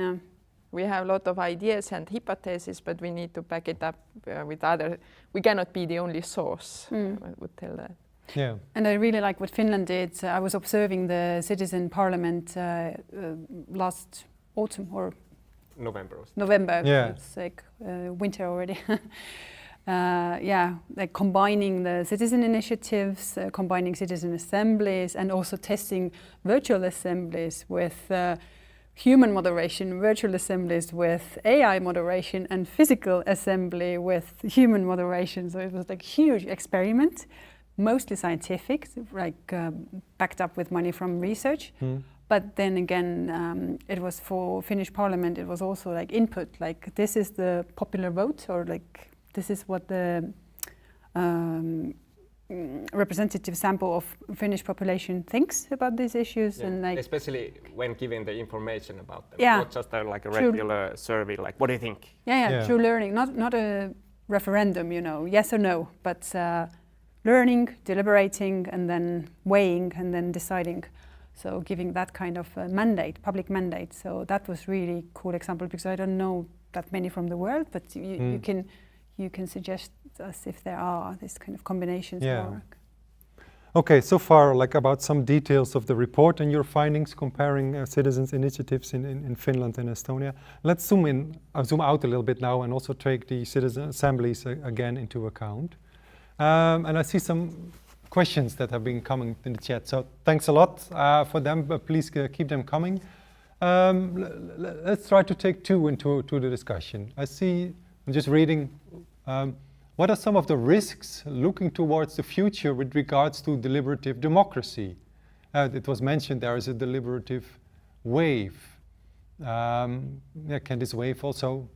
We have a lot of ideas and hypotheses, but we need to back it up with other. We cannot be the only source. I would tell that. Yeah. And I really like what Finland did. I was observing the citizen parliament last autumn or November. Yeah. It's like winter already. Like combining the citizen initiatives, combining citizen assemblies, and also testing virtual assemblies with human moderation, virtual assemblies with AI moderation, and physical assembly with human moderation. So it was like a huge experiment, mostly scientific, like backed up with money from research. But then again, it was for Finnish parliament, it was also like input, like this is the popular vote, or like this is what the representative sample of Finnish population thinks about these issues, and like especially when giving the information about them, not just like a True. regular survey, like what do you think? True learning, not a referendum, you know, yes or no, but learning, deliberating, and then weighing, and then deciding. So giving that kind of mandate, public mandate. So that was really cool example, because I don't know that many from the world, but you can suggest us if there are these kind of combinations. Okay, so far like about some details of the report and your findings comparing citizens' initiatives in Finland and Estonia. Let's zoom out a little bit now and also take the citizen assemblies again into account. And I see some questions that have been coming in the chat, so thanks a lot for them, but please keep them coming. Let's try to take two into the discussion. I'm just reading, what are some of the risks looking towards the future with regards to deliberative democracy? It was mentioned there is a deliberative wave. Can this wave also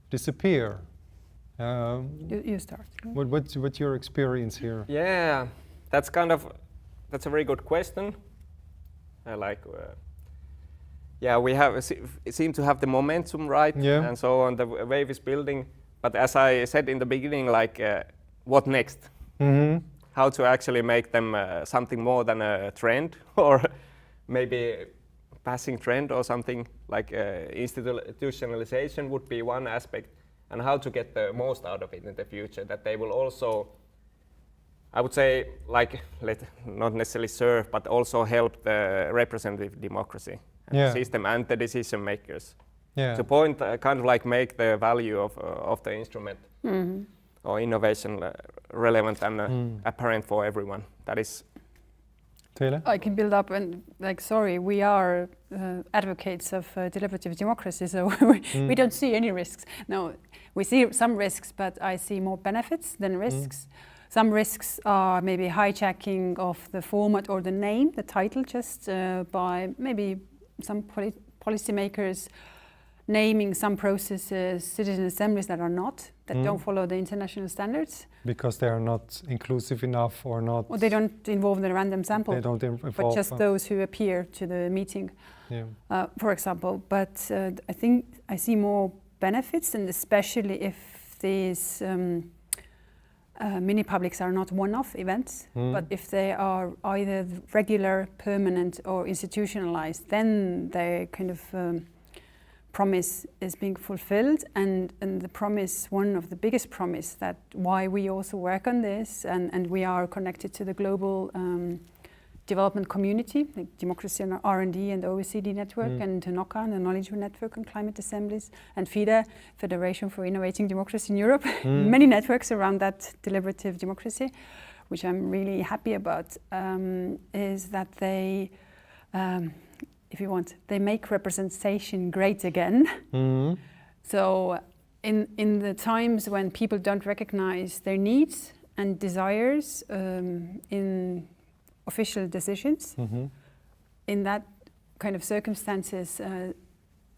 disappear? You start. What's your experience here? Yeah, that's a very good question. We seem to have the momentum right, and so on. The wave is building, but as I said in the beginning, what next? How to actually make them something more than a trend, or maybe passing trend, or something like institutionalization would be one aspect. And how to get the most out of it in the future, that they will also, I would say, not necessarily serve, but also help the representative democracy system and the decision makers. To point, kind of like make the value of the instrument or innovation relevant and apparent for everyone. That is Taylor? I can build up and we are advocates of deliberative democracy, so we don't see any risks. No, we see some risks, but I see more benefits than risks. Some risks are maybe hijacking of the format or the name, the title, just by maybe some policymakers naming some processes citizen assemblies that are not, that don't follow the international standards. Because they are not inclusive enough or not... Or they don't involve the random sample. They don't involve... But just those who appear to the meeting, for example. But I think I see more benefits, and especially if these mini-publics are not one-off events, but if they are either regular, permanent or institutionalized, then they kind of promise is being fulfilled, and the promise, one of the biggest promise, that why we also work on this, and we are connected to the global development community, like Democracy and R&D and OECD Network, and NOCA, the Knowledge Network on Climate Assemblies, and FIDE, Federation for Innovating Democracy in Europe, many networks around that deliberative democracy, which I'm really happy about, is that they if you want, they make representation great again. So in the times when people don't recognize their needs and desires in official decisions, in that kind of circumstances,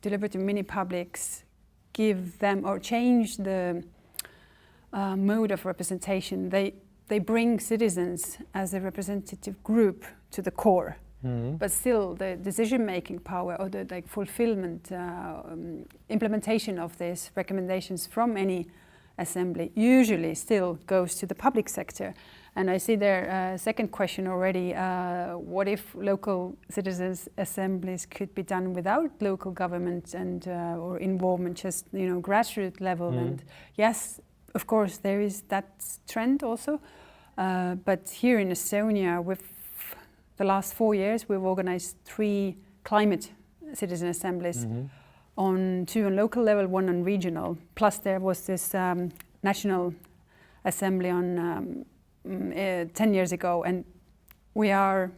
deliberative mini-publics give them or change the mode of representation. They bring citizens as a representative group to the core. But still, the decision-making power or the fulfillment, implementation of these recommendations from any assembly usually still goes to the public sector. And I see there second question already, what if local citizens' assemblies could be done without local government and or involvement, just grassroots level? And yes, of course, there is that trend also. But here in Estonia, with the last 4 years, we've organized 3 climate citizen assemblies, on 2 on local level, 1 on regional. Plus there was this national assembly on 10 years ago, and we are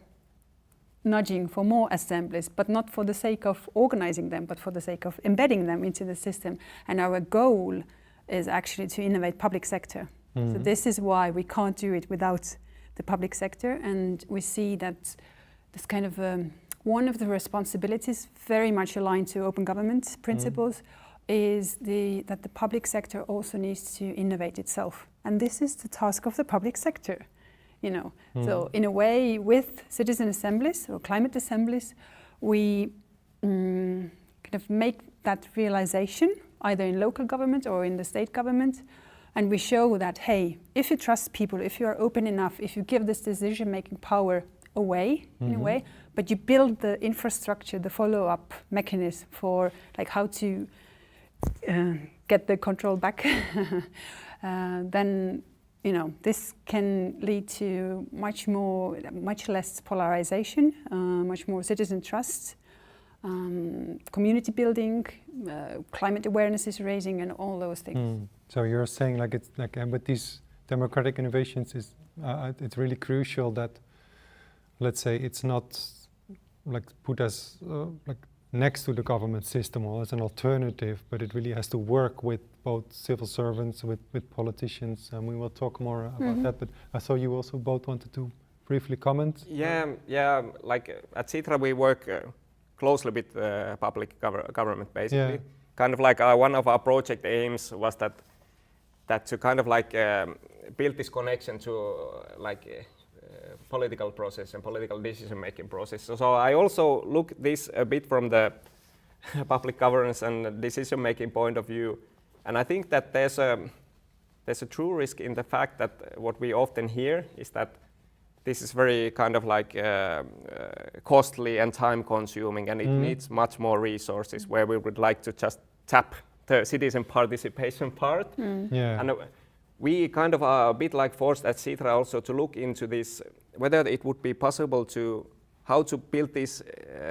nudging for more assemblies, but not for the sake of organizing them, but for the sake of embedding them into the system. And our goal is actually to innovate public sector. So this is why we can't do it without the public sector, and we see that this kind of one of the responsibilities, very much aligned to open government principles, is that the public sector also needs to innovate itself, and this is the task of the public sector. So in a way, with citizen assemblies or climate assemblies, we kind of make that realization either in local government or in the state government. And we show that, hey, if you trust people, if you are open enough, if you give this decision-making power away, in a way, but you build the infrastructure, the follow-up mechanism for how to get the control back, then, this can lead to much less polarization, much more citizen trust, community building, climate awareness is raising, and all those things. So you're saying it's with these democratic innovations, it's really crucial that, let's say, it's not put as next to the government system or as an alternative, but it really has to work with both civil servants, with politicians, and we will talk more about that. But I saw you also both wanted to briefly comment. Yeah. At Sitra we work closely with public government, basically. Kind of one of our project aims was that to kind of build this connection to political process and political decision-making process. So I also look this a bit from the public governance and decision-making point of view, and I think that there's a true risk in the fact that what we often hear is that this is very kind of costly and time-consuming, and it needs much more resources, where we would like to just tap the citizen participation part. And we kind of are a bit forced at Sitra also to look into this, whether it would be possible how to build this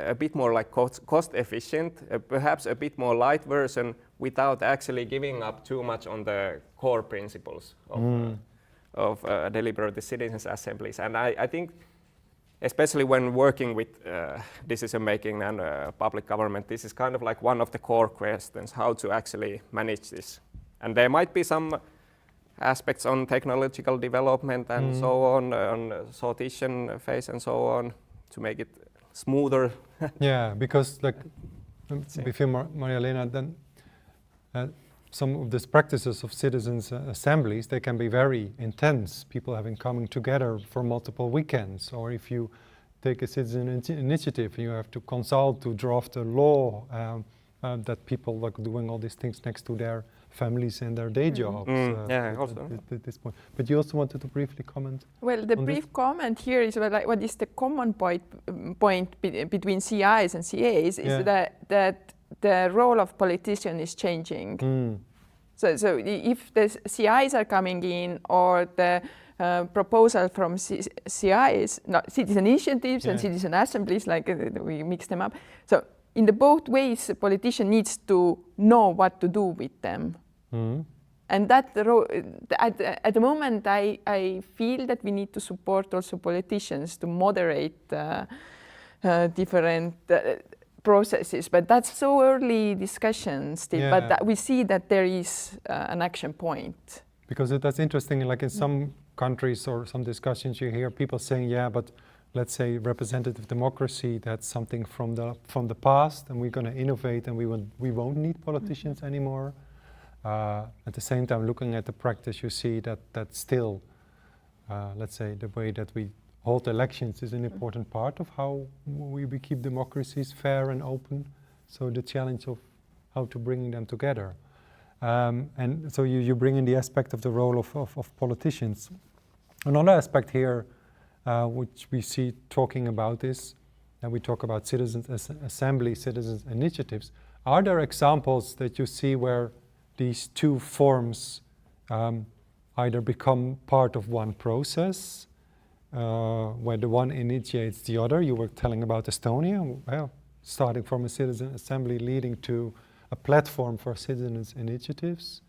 a bit more cost efficient, perhaps a bit more light version, without actually giving up too much on the core principles of deliberative citizens assemblies. And I think especially when working with decision making and public government, this is kind of like one of the core questions, how to actually manage this. And there might be some aspects on technological development and so on sortition phase and so on to make it smoother. Yeah, because like before Maria-Lena, then some of these practices of citizens' assemblies, they can be very intense. People having coming together for multiple weekends, or if you take a citizen initiative, you have to consult to draft a law that people like doing all these things next to their families and their day jobs. At this point. But you also wanted to briefly comment? Well, the brief comment here is like what is the common point between CIs and CAs is that the role of politician is changing. So if the CIs are coming in, or the proposal from CIs, not citizen initiatives and citizen assemblies, like we mix them up. So in the both ways, the politician needs to know what to do with them. And that at the moment, I feel that we need to support also politicians to moderate different processes, but that's so early discussion still. But we see that there is an action point. Because that's interesting. Like in some countries or some discussions, you hear people saying, "Yeah, but let's say representative democracy, that's something from the past, and we're going to innovate, and we won't need politicians anymore." At the same time, looking at the practice, you see that still, let's say, the way that we hold elections is an important part of how we keep democracies fair and open. So the challenge of how to bring them together. And so you bring in the aspect of the role of politicians. Another aspect here, which we see talking about is, and we talk about citizens' assemblies, citizens' initiatives. Are there examples that you see where these two forms either become part of one process, where the one initiates the other? You were telling about Estonia, well, starting from a citizen assembly leading to a platform for citizens' initiatives.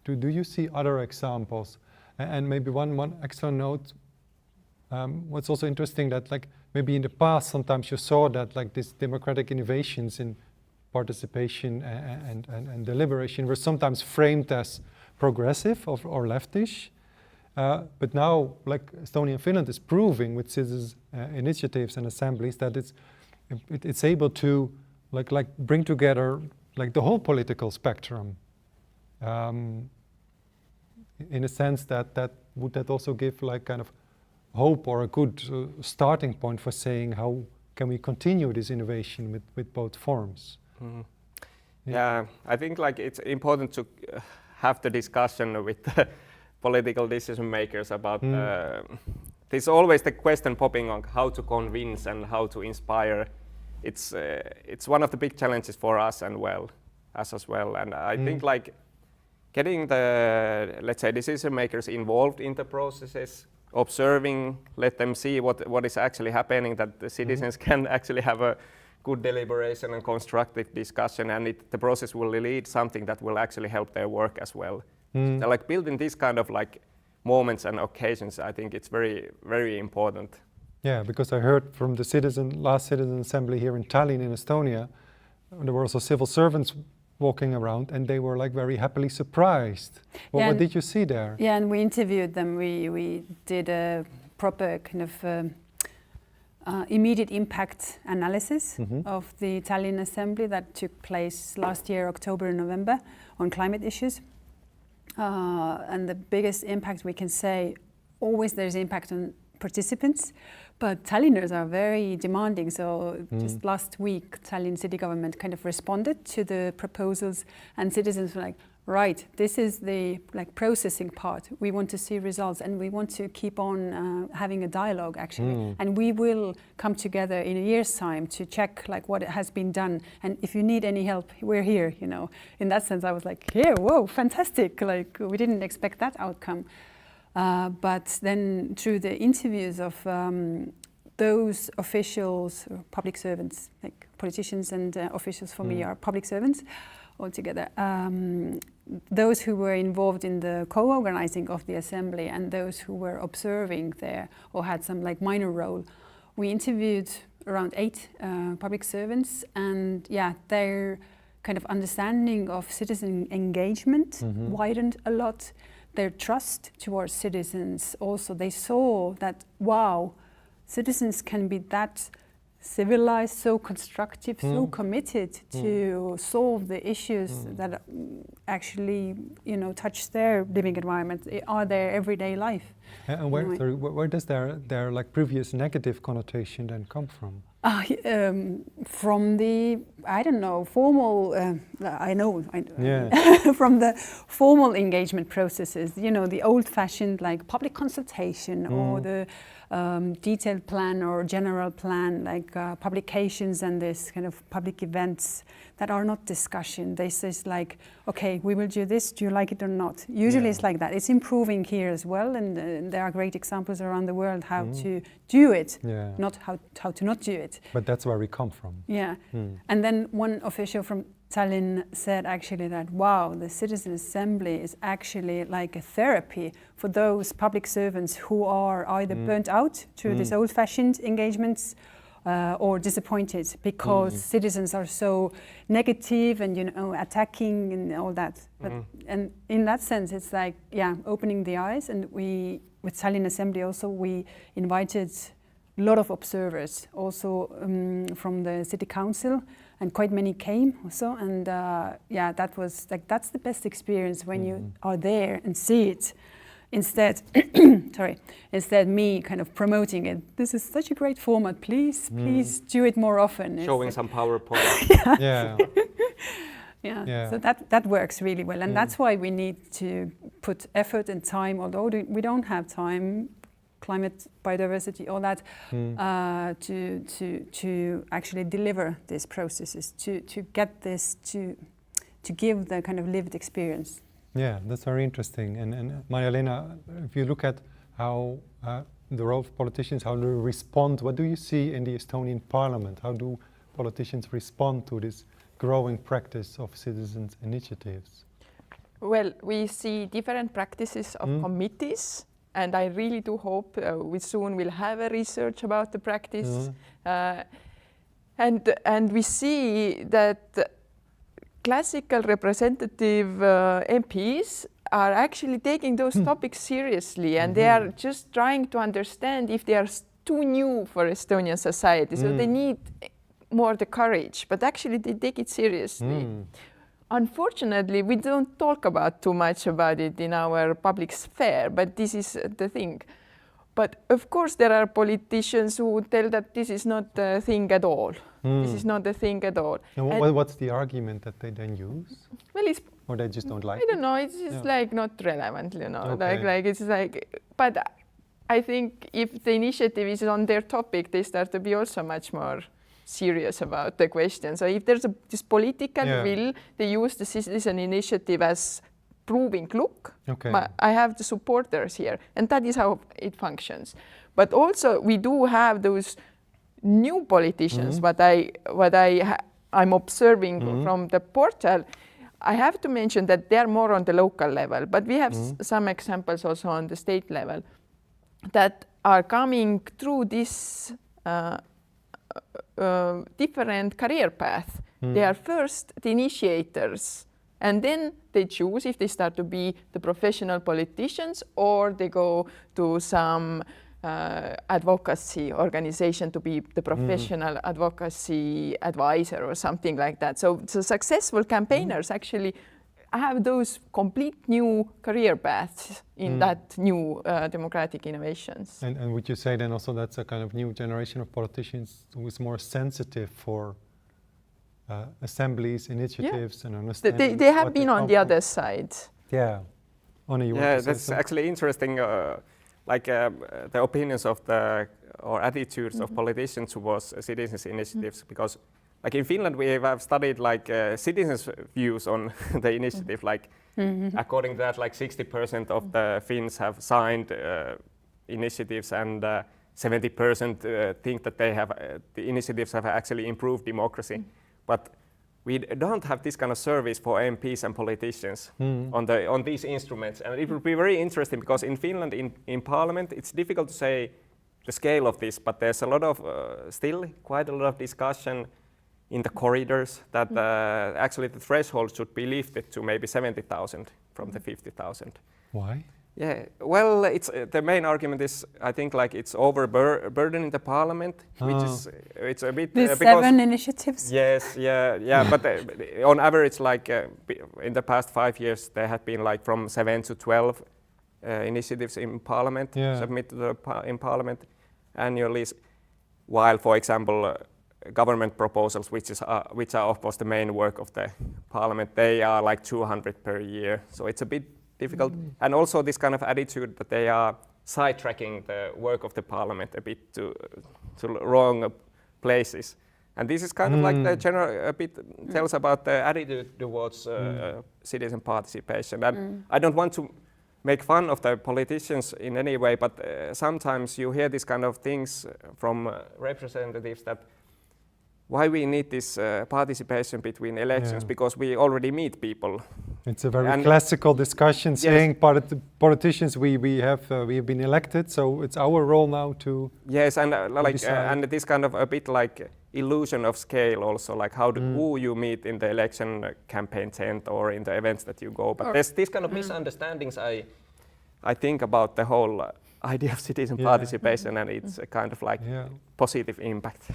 Do you see other examples? And maybe one extra note, what's also interesting that like maybe in the past sometimes you saw that like these democratic innovations in participation and deliberation were sometimes framed as progressive or leftish. But now, like Estonia and Finland is proving with citizens' initiatives and assemblies that it's able to like bring together like the whole political spectrum. In a sense that would that also give like kind of hope or a good starting point for saying how can we continue this innovation with both forms? Yeah, I think like it's important to have the discussion with the political decision makers about there's always the question popping on how to convince and how to inspire. It's one of the big challenges for us as well. And I think like getting the, let's say, decision makers involved in the processes, observing, let them see what is actually happening, that the citizens can actually have a good deliberation and constructive discussion, and the process will lead something that will actually help their work as well. So like building this kind of like moments and occasions, I think it's very, very important. Yeah, because I heard from the last citizen assembly here in Tallinn in Estonia, there were also civil servants walking around and they were like very happily surprised. Well, what did you see there? Yeah, and we interviewed them. We did a proper kind of immediate impact analysis of the Tallinn Assembly that took place last year, October and November, on climate issues. And the biggest impact we can say, always there's impact on participants, but Tallinners are very demanding. So just last week, Tallinn city government kind of responded to the proposals, and citizens were like, right, this is the like processing part. We want to see results, and we want to keep on having a dialogue actually. And we will come together in a year's time to check like what has been done. And if you need any help, we're here, you know. In that sense, I was like, yeah, whoa, fantastic. Like we didn't expect that outcome. But then through the interviews of those officials, or public servants, like politicians and officials for me are public servants altogether, those who were involved in the co-organizing of the assembly and those who were observing there or had some like minor role we interviewed around 8 public servants, and yeah, their kind of understanding of citizen engagement widened a lot. Their trust towards citizens also, they saw that, wow, citizens can be that civilized, so constructive, so committed to solve the issues that actually, you know, touch their living environment, are their everyday life. And where does their like previous negative connotation then come from? From the, I don't know, formal, from the formal engagement processes, you know, the old-fashioned like public consultation or the detailed plan or general plan, like publications and this kind of public events that are not discussion. They say like, okay, we will do this, do you like it or not? Usually it's like that. It's improving here as well, and there are great examples around the world how to do it, not how to not do it. But that's where we come from. Yeah, and then one official from Tallinn said actually that, wow, the Citizen Assembly is actually like a therapy for those public servants who are either burnt out through these old-fashioned engagements or disappointed because citizens are so negative and, you know, attacking and all that. But, and in that sense, it's like, yeah, opening the eyes. And we, with Tallinn Assembly also, we invited a lot of observers also from the city council, and quite many came also. And yeah, that was like, that's the best experience when you are there and see it. Instead, instead me kind of promoting it. This is such a great format. Please do it more often. Showing some PowerPoint. Yeah. So that works really well, and that's why we need to put effort and time. Although we don't have time, climate, biodiversity, all that, to actually deliver these processes, to get this to give the kind of lived experience. Yeah, that's very interesting. And Maria-Lena, if you look at how the role of politicians, how they respond, what do you see in the Estonian parliament? How do politicians respond to this growing practice of citizens' initiatives? Well, we see different practices of committees, and I really do hope we soon will have a research about the practice. And we see that classical representative MPs are actually taking those topics seriously, and they are just trying to understand if they are too new for Estonian society. So they need more the courage, but actually they take it seriously. Unfortunately, we don't talk about too much about it in our public sphere, but this is the thing. But of course, there are politicians who tell that this is not a thing at all. This is not a thing at all. And what's the argument that they then use? Well, it's, or they just don't like I don't know, it's just like not relevant, you know. Okay. Like it's like, but I think if the initiative is on their topic, they start to be also much more serious about the question. So if there's this political will, they use the citizen initiative as proving, look, I have the supporters here, and that is how it functions. But also we do have those new politicians, what I'm observing from the portal. I have to mention that they are more on the local level, but we have some examples also on the state level that are coming through this different career path. They are first the initiators, and then they choose if they start to be the professional politicians or they go to some advocacy organization to be the professional advocacy advisor or something like that. So successful campaigners actually have those complete new career paths in that new democratic innovations. And would you say then also that's a kind of new generation of politicians who is more sensitive for assemblies, initiatives, and understanding? They have been on the other side. Yeah. Anna, you want to say that's something? actually interesting. The opinions of or attitudes of politicians towards citizens' initiatives, because like in Finland we have studied like citizens' views on the initiative. Like according to that, like 60% of the Finns have signed initiatives, and 70% think that they have the initiatives have actually improved democracy. But we don't have this kind of service for MPs and politicians on these instruments, and it would be very interesting because in Finland, in Parliament, it's difficult to say the scale of this, but there's a lot of, still quite a lot of discussion in the corridors that actually the threshold should be lifted to maybe 70,000 from the 50,000. Why? Yeah, well, it's the main argument is, I think, like it's overburdening the parliament, which is it's a bit the 7 initiatives. Yes, yeah, but on average, like in the past 5 years, there have been like from 7 to 12 initiatives in parliament submitted in parliament annually, while, for example, government proposals, which are of course the main work of the parliament, they are like 200 per year. So it's a bit difficult, and also this kind of attitude that they are sidetracking the work of the parliament a bit to wrong places, and this is kind of like the general a bit tells about the attitude towards citizen participation. And I don't want to make fun of the politicians in any way, but sometimes you hear these kind of things from representatives that why we need this participation between elections, because we already meet people. It's a very classical discussion saying politicians, we have been elected, so it's our role now to and this kind of a bit like illusion of scale also, like who you meet in the election campaign tent or in the events that you go. But there's these kind of misunderstandings I think about the whole idea of citizen participation, and it's a kind of like positive impact.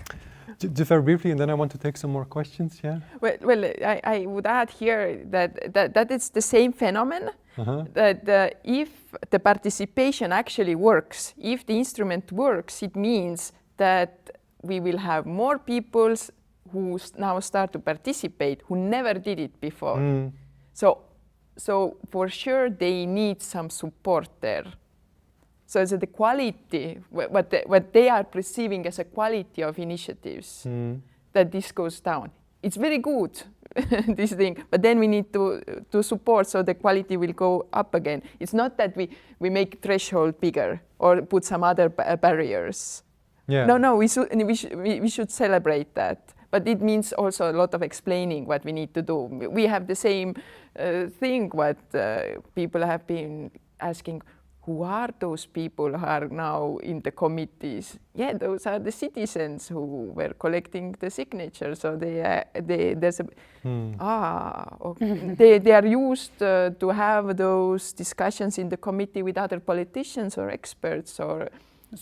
Just very briefly, and then I want to take some more questions. Well, I would add here that it's the same phenomenon, that if the participation actually works, if the instrument works, it means that we will have more people who now start to participate who never did it before. So for sure they need some support there. So the quality, what they are perceiving as a quality of initiatives, that this goes down. It's very good, this thing, but then we need to support so the quality will go up again. It's not that we make threshold bigger or put some other barriers. No, we should celebrate that. But it means also a lot of explaining what we need to do. We have the same thing what people have been asking, who are those people who are now in the committees? Yeah, those are the citizens who were collecting the signatures. So they are used to have those discussions in the committee with other politicians or experts or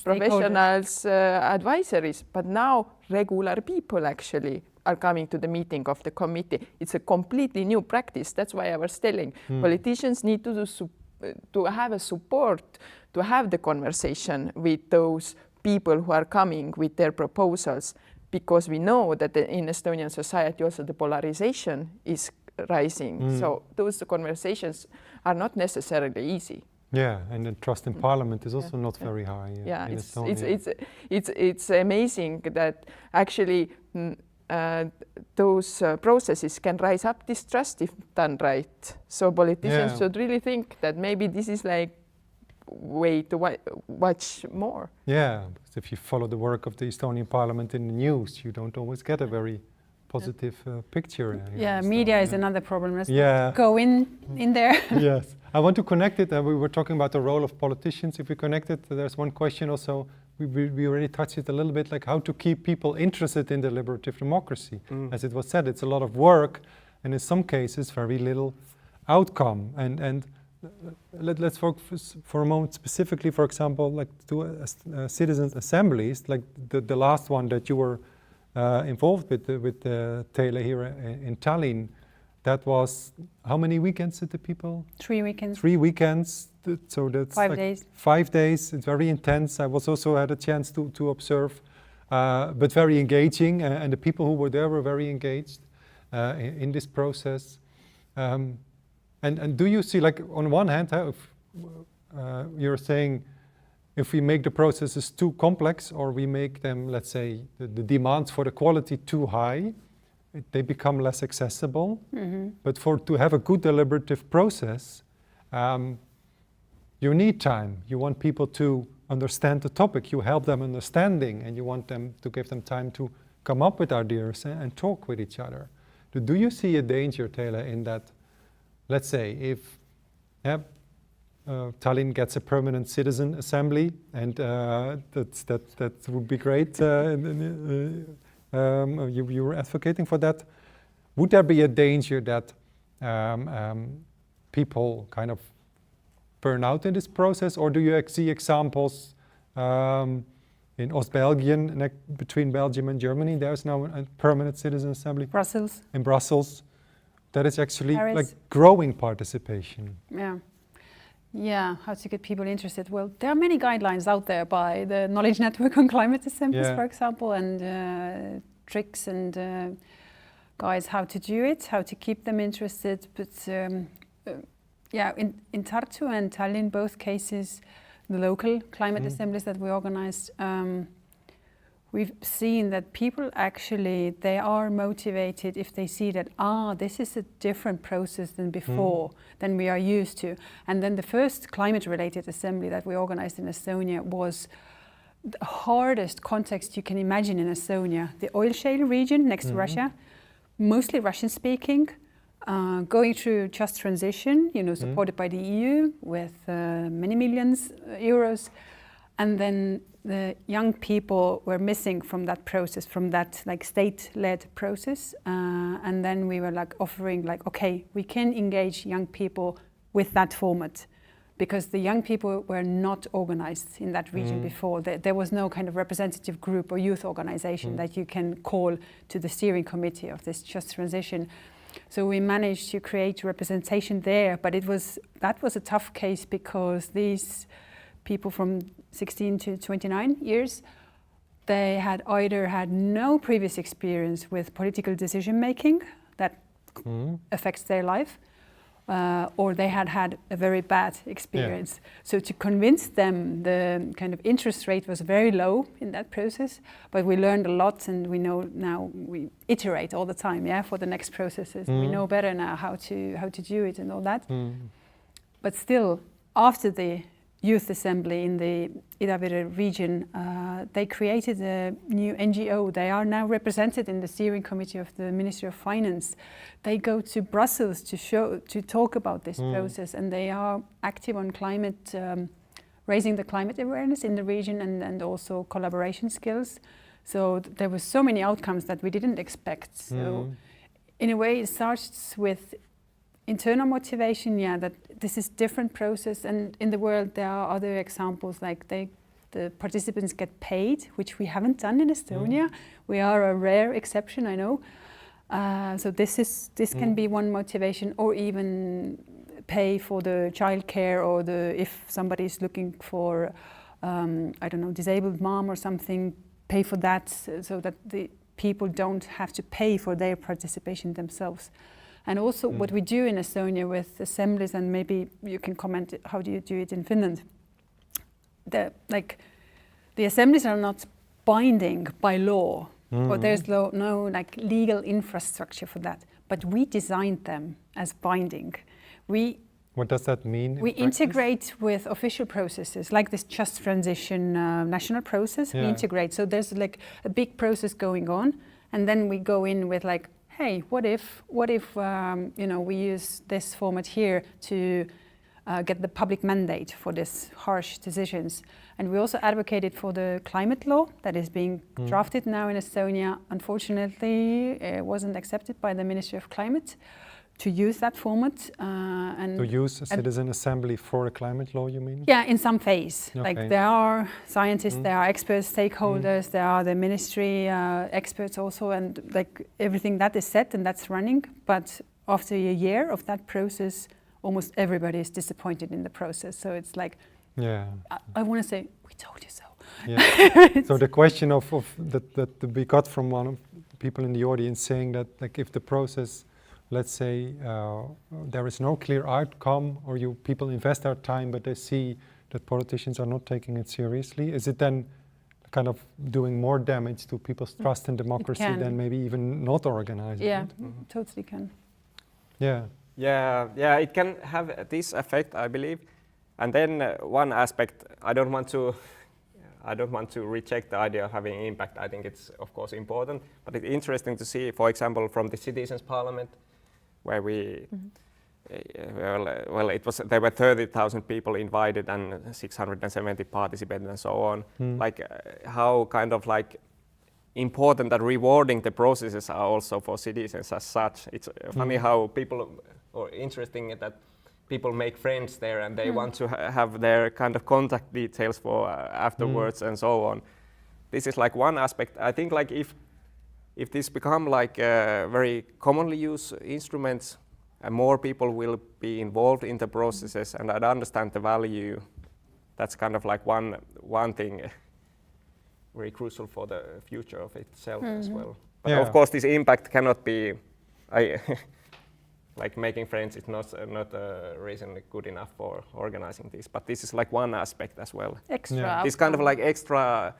professionals, advisories. But now regular people actually are coming to the meeting of the committee. It's a completely new practice. That's why I was telling politicians need to have a support, to have the conversation with those people who are coming with their proposals, because we know that in Estonian society also the polarization is rising. So those conversations are not necessarily easy. Yeah, and the trust in parliament is also not very high in Estonia. It's amazing that actually those processes can rise up distrust if done right. So politicians should really think that maybe this is like way to watch more. Yeah, because if you follow the work of the Estonian parliament in the news, you don't always get a very positive picture. Media is another problem. Let's go in there. Yes, I want to connect it. We were talking about the role of politicians. If we connect it, there's one question also. We already touched it a little bit, like how to keep people interested in deliberative democracy. As it was said, it's a lot of work, and in some cases, very little outcome. And let's focus for a moment specifically, for example, like to citizens' assemblies, like the last one that you were involved with Taylor here in Tallinn. That was, how many weekends did the people? 3 weekends. 3 weekends, so that's 5 days. 5 days, it's very intense. I was also had a chance to observe, but very engaging, and the people who were there were very engaged in this process. And do you see, like on one hand, you're saying, if we make the processes too complex, or we make them, let's say, the demands for the quality too high, they become less accessible. But to have a good deliberative process, you need time. You want people to understand the topic. You help them understanding, and you want them to give them time to come up with ideas and talk with each other. Do you see a danger, Taylor, in that, let's say, if Tallinn gets a permanent citizen assembly, and that would be great. You were advocating for that. Would there be a danger that people kind of burn out in this process, or do you see examples in Ostbelgien, between Belgium and Germany? There's now a permanent citizen assembly. Brussels. In Brussels, that is actually Paris. like growing participation. Yeah. Yeah, how to get people interested. Well, there are many guidelines out there by the Knowledge Network on Climate Assemblies, for example, and tricks and guides how to do it, how to keep them interested. But yeah, in Tartu and Tallinn, both cases, the local climate assemblies that we organized, we've seen that people actually, they are motivated if they see that, this is a different process than before, than we are used to. And then the first climate-related assembly that we organized in Estonia was the hardest context you can imagine in Estonia. The oil shale region next to Russia, mostly Russian-speaking, going through just transition, supported by the EU with many millions euros. And then the young people were missing from that process, from that like state-led process. And then we were like offering like, okay, we can engage young people with that format, because the young people were not organized in that region before. There was no kind of representative group or youth organization that you can call to the steering committee of this just transition. So we managed to create representation there, but that was a tough case, because these people from 16 to 29 years, they had either had no previous experience with political decision making that affects their life, or they had had a very bad experience. So to convince them, the kind of interest rate was very low in that process, but we learned a lot, and we know now, we iterate all the time, for the next processes. We know better now how to do it and all that. But still, after the youth assembly in the Ida-Viru region, they created a new NGO. They are now represented in the steering committee of the Ministry of Finance. They go to Brussels to talk about this process, and they are active on climate, raising the climate awareness in the region, and also collaboration skills. So there were so many outcomes that we didn't expect. So in a way, it starts with internal motivation, that this is different process, and in the world there are other examples, like the participants get paid, which we haven't done in Estonia. We are a rare exception, I know. So this can be one motivation, or even pay for the childcare, or if somebody is looking for, I don't know, disabled mom or something, pay for that, so that the people don't have to pay for their participation themselves. And also what we do in Estonia with assemblies, and maybe you can comment, how do you do it in Finland? The assemblies are not binding by law, or there's no like legal infrastructure for that, but we designed them as binding. What does that mean? We integrate with official processes, like this just transition national process. We integrate, so there's like a big process going on, and then we go in with like, hey, what if we use this format here to get the public mandate for these harsh decisions? And we also advocated for the climate law that is being drafted now in Estonia. Unfortunately, it wasn't accepted by the Ministry of Climate to use that format. And to use a citizen assembly for a climate law, you mean? Yeah, in some phase. Okay. Like there are scientists, there are experts, stakeholders, there are the ministry experts also, and like everything that is set and that's running. But after a year of that process, almost everybody is disappointed in the process. So it's like, I want to say, we told you so. Yeah. So the question that we got from one of the people in the audience saying that, like, if the process, let's say there is no clear outcome, or people invest their time, but they see that politicians are not taking it seriously, is it then kind of doing more damage to people's trust in democracy than maybe even not organizing it? Totally can. Yeah, it can have this effect, I believe. And then one aspect, I don't want to reject the idea of having impact. I think it's of course important, but it's interesting to see, for example, from the Citizens' Parliament, where we well, there were 30,000 people invited and 670 participated and so on. Like how kind of like important and rewarding the processes are also for citizens as such. It's funny how people, or interesting that people make friends there and they want to have their kind of contact details for afterwards and so on. This is like one aspect. I think like if this become like very commonly used instruments, and more people will be involved in the processes and I'd understand the value. That's kind of like one thing very crucial for the future of itself as well. But of course, this impact cannot be, like making friends is not a reason good enough for organizing this. But this is like one aspect as well. Extra. This kind of like extra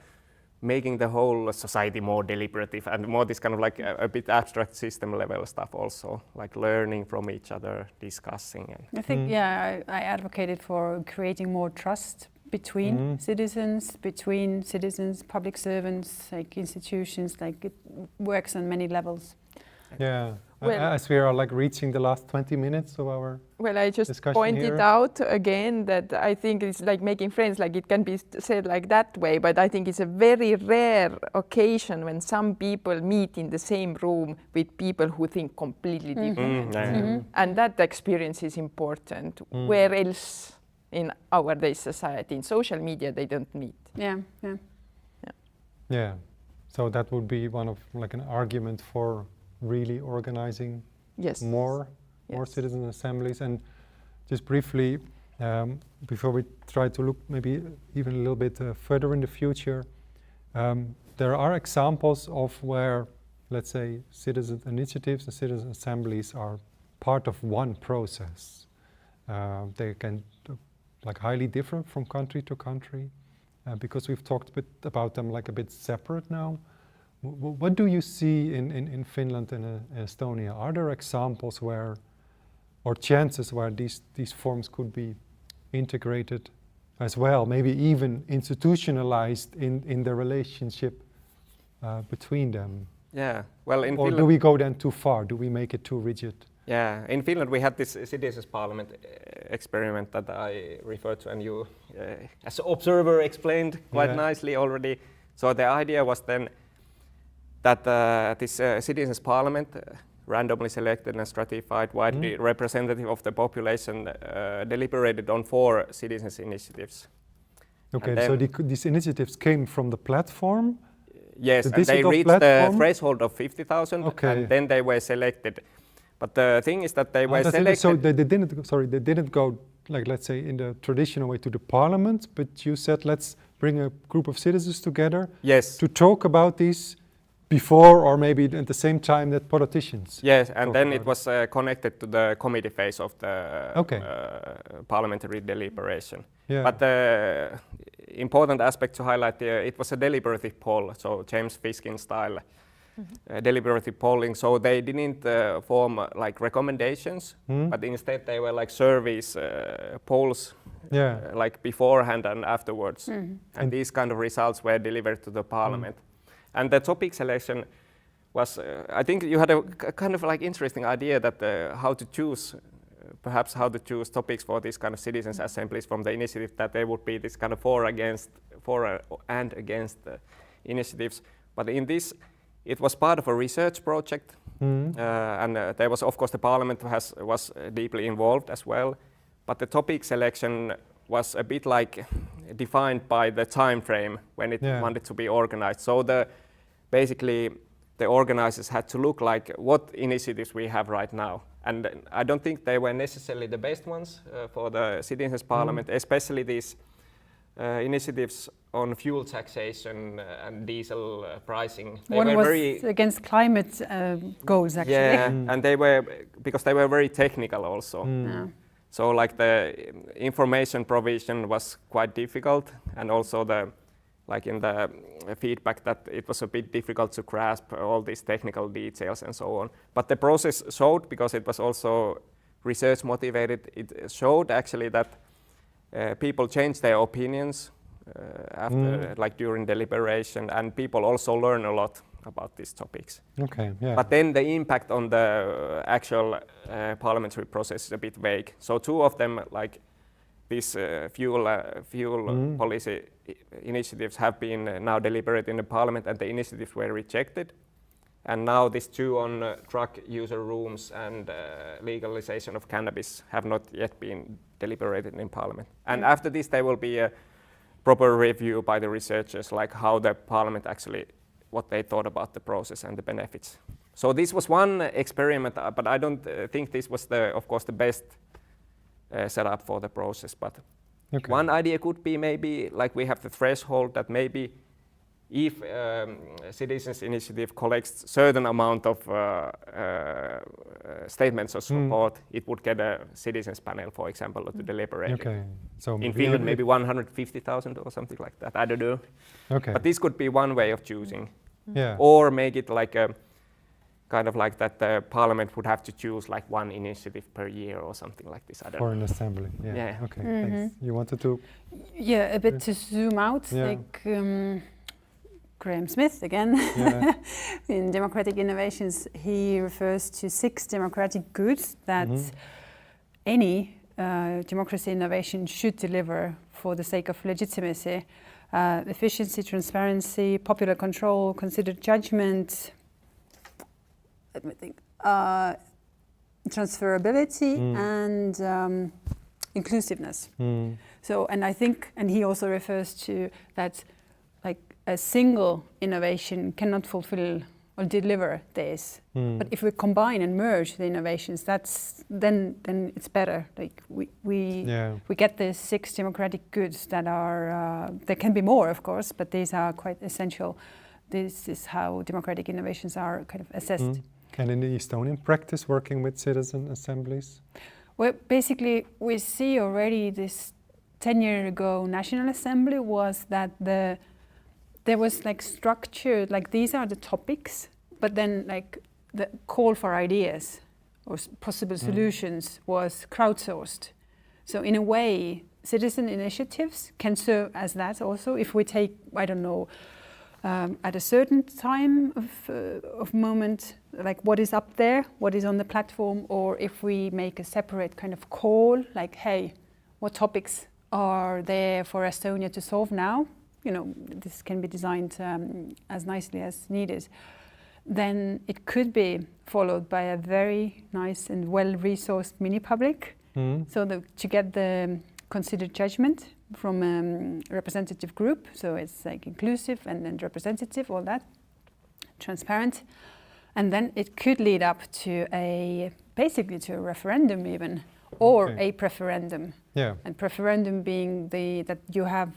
making the whole society more deliberative and more this kind of like a bit abstract system level stuff also, like learning from each other, discussing. And I think, I advocated for creating more trust between citizens, public servants, like institutions, like it works on many levels. Yeah, Well, as we are like reaching the last 20 minutes of our Well, I just discussion pointed here. out again that I think it's like making friends, like it can be said like that way, but I think it's a very rare occasion when some people meet in the same room with people who think completely different. And that experience is important. Where else in our day society, in social media, they don't meet. Yeah, so that would be one of like an argument for really organizing more citizen assemblies. And just briefly, before we try to look maybe even a little bit further in the future, there are examples of where, let's say, citizen initiatives and citizen assemblies are part of one process. They can like highly different from country to country, because we've talked a bit about them like a bit separate now. What do you see in Finland and Estonia? Are there examples where, or chances where these forms could be integrated as well, maybe even institutionalized in the relationship between them? Yeah, well, in or Finland, do we go then too far? Do we make it too rigid? Yeah, in Finland we had this citizens' parliament experiment that I referred to, and you, as an observer, explained quite nicely already. So the idea was then that this citizens' parliament, randomly selected and stratified, widely representative of the population, deliberated on 4 citizens' initiatives. Okay, so these initiatives came from the platform? Yes, the and they reached platform? the threshold of 50,000, and then they were selected. But the thing is that they were selected. So they didn't go, like, let's say, in the traditional way to the parliament, but you said, let's bring a group of citizens together to talk about these before or maybe at the same time that politicians. Yes, and then it was connected to the committee phase of the parliamentary deliberation. Yeah. But the important aspect to highlight here, it was a deliberative poll, so James Fiskin style deliberative polling. So they didn't form like recommendations, but instead they were like surveys, polls, like beforehand and afterwards. And these kind of results were delivered to the parliament. And the topic selection was, I think you had a kind of like interesting idea that how to choose topics for these kind of citizens' assemblies from the initiative, that there would be this kind of for and against initiatives. But in this, it was part of a research project, and there was, of course, the parliament was deeply involved as well. But the topic selection was a bit like defined by the time frame when it wanted to be organized. So basically the organizers had to look like what initiatives we have right now. And I don't think they were necessarily the best ones for the citizens' parliament, especially these initiatives on fuel taxation and diesel pricing. One was against climate goals, actually. Yeah, and because they were very technical also. So like the information provision was quite difficult, and also in the feedback that it was a bit difficult to grasp all these technical details and so on. But the process showed, because it was also research motivated, it showed actually that people changed their opinions after, like during deliberation, and people also learn a lot about these topics. Okay, yeah. But then the impact on the actual parliamentary process is a bit vague. So two of them, like these fuel policy initiatives, have been now deliberated in the parliament, and the initiatives were rejected. And now these two on drug user rooms and legalization of cannabis have not yet been deliberated in parliament. And after this, there will be a proper review by the researchers, like how the parliament actually, what they thought about the process and the benefits. So this was one experiment, but I don't think this was, of course, the best setup for the process. But one idea could be maybe, like we have the threshold that maybe if citizens' initiative collects certain amount of statements of support, it would get a citizens panel, for example, to deliberate. Okay. So in Finland, maybe 150,000 or something like that. I don't know. Okay. But this could be one way of choosing. Yeah. Or make it like a kind of like that the parliament would have to choose like one initiative per year or something like this. I don't know. For an assembly. Yeah. Yeah. Okay. Thanks. You wanted to? Yeah, a bit to zoom out, like Graham Smith again. Yeah. In Democratic Innovations, he refers to 6 democratic goods that any democracy innovation should deliver for the sake of legitimacy. Efficiency, transparency, popular control, considered judgment, let me think, transferability and inclusiveness. So, and I think, and he also refers to that, like a single innovation cannot fulfill or deliver this. But if we combine and merge the innovations, that's then it's better. Like we get these 6 democratic goods that are there can be more, of course, but these are quite essential. This is how democratic innovations are kind of assessed. And in the Estonian practice, working with citizen assemblies? Well, basically, we see already this 10 years ago National Assembly was that there was like structured, like these are the topics, but then like the call for ideas or possible solutions was crowdsourced. So in a way, citizen initiatives can serve as that also. If we take, I don't know, at a certain time of moment, like what is up there, what is on the platform, or if we make a separate kind of call, like, hey, what topics are there for Estonia to solve now? You know, this can be designed as nicely as needed. Then it could be followed by a very nice and well-resourced mini-public. So to get the considered judgment from a representative group, so it's like inclusive and representative, all that, transparent. And then it could lead up to basically to a referendum even, or a preferendum. Yeah. And preferendum being that you have,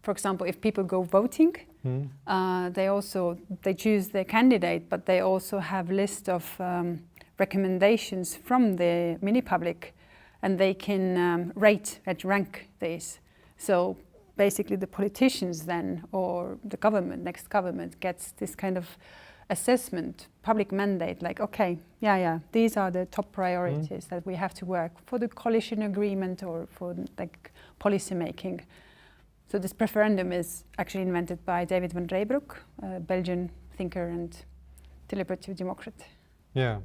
for example, if people go voting, they choose their candidate, but they also have list of recommendations from the mini-public, and they can rate and rank these. So basically the politicians then, or the government, next government, gets this kind of assessment, public mandate, like, okay, these are the top priorities that we have to work for the coalition agreement or for like policy making. So this preferendum is actually invented by David van Reybrouck, a Belgian thinker and deliberative democrat. Yeah.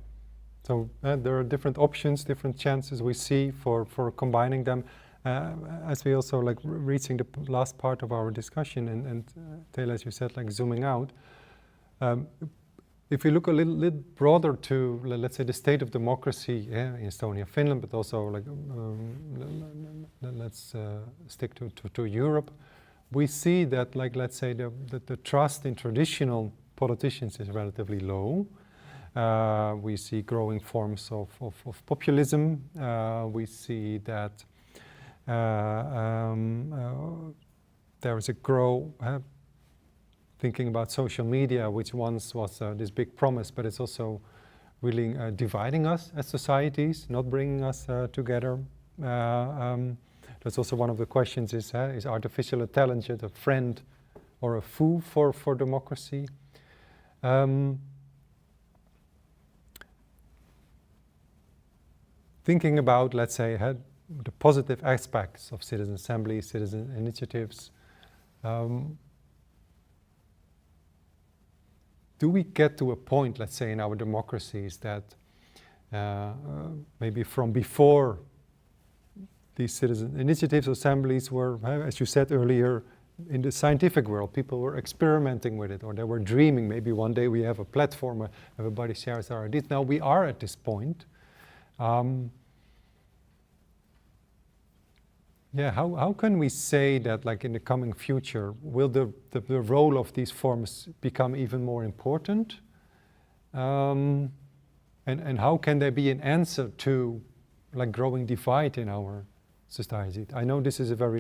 So there are different options, different chances we see for combining them. As we also like reaching the last part of our discussion and Taylor, as you said, like zooming out. If we look a little broader to, let's say, the state of democracy in Estonia, Finland, but also like let's stick to Europe, we see that, like, let's say, the trust in traditional politicians is relatively low. We see growing forms of populism. We see that there is a thinking about social media, which once was this big promise, but it's also really dividing us as societies, not bringing us together. That's also one of the questions: is artificial intelligence a friend or a foe for democracy? Thinking about, let's say, the positive aspects of citizen assemblies, citizen initiatives, Do we get to a point, let's say, in our democracies that maybe from before these citizen initiatives, assemblies were, as you said earlier, in the scientific world, people were experimenting with it, or they were dreaming, maybe one day we have a platform where everybody shares their ideas. Now we are at this point. Yeah, how can we say that, like, in the coming future, will the role of these forums become even more important? And how can there be an answer to, like, growing divide in our society? I know this is a very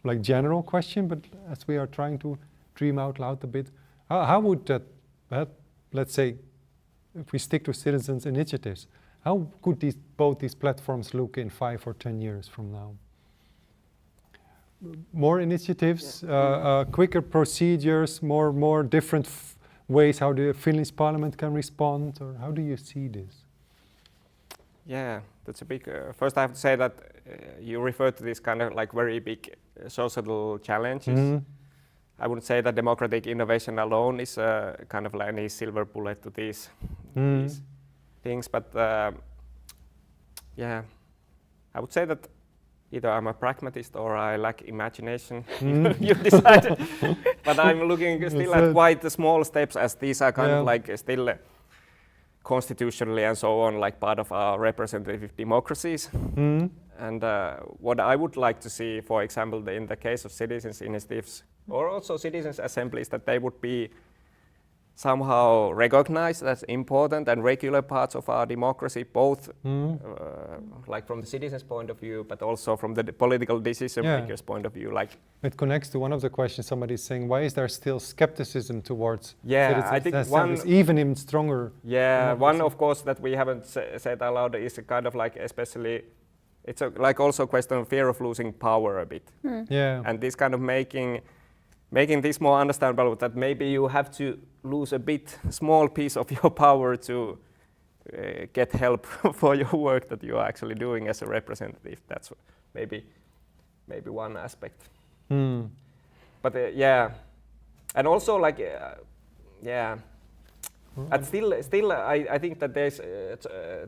like general question, but as we are trying to dream out loud a bit, how would that, let's say, if we stick to citizens' initiatives, how could both these platforms look in 5 or 10 years from now? More initiatives, quicker procedures, more different ways how the Finnish parliament can respond, or how do you see this? Yeah, that's a big. First, I have to say that you refer to these kind of like very big societal challenges. I wouldn't say that democratic innovation alone is kind of like any silver bullet to these things, but yeah, I would say that either I'm a pragmatist or I lack imagination. You decide. But I'm looking still at quite the small steps, as these are kind of like still constitutionally and so on, like part of our representative democracies. And what I would like to see, for example, in the case of citizens' initiatives or also citizens' assemblies, that they would be somehow recognized as important and regular parts of our democracy, both like from the citizens' point of view, but also from the political decision makers' point of view. Like, it connects to one of the questions somebody is saying, why is there still skepticism towards I think assemblies, even in stronger democracy? One, of course, that we haven't said aloud is a kind of like, especially, it's like also a question of fear of losing power a bit. And this kind of making this more understandable, that maybe you have to lose a small piece of your power to get help for your work that you are actually doing as a representative. That's maybe one aspect. But and also like and still I think that there's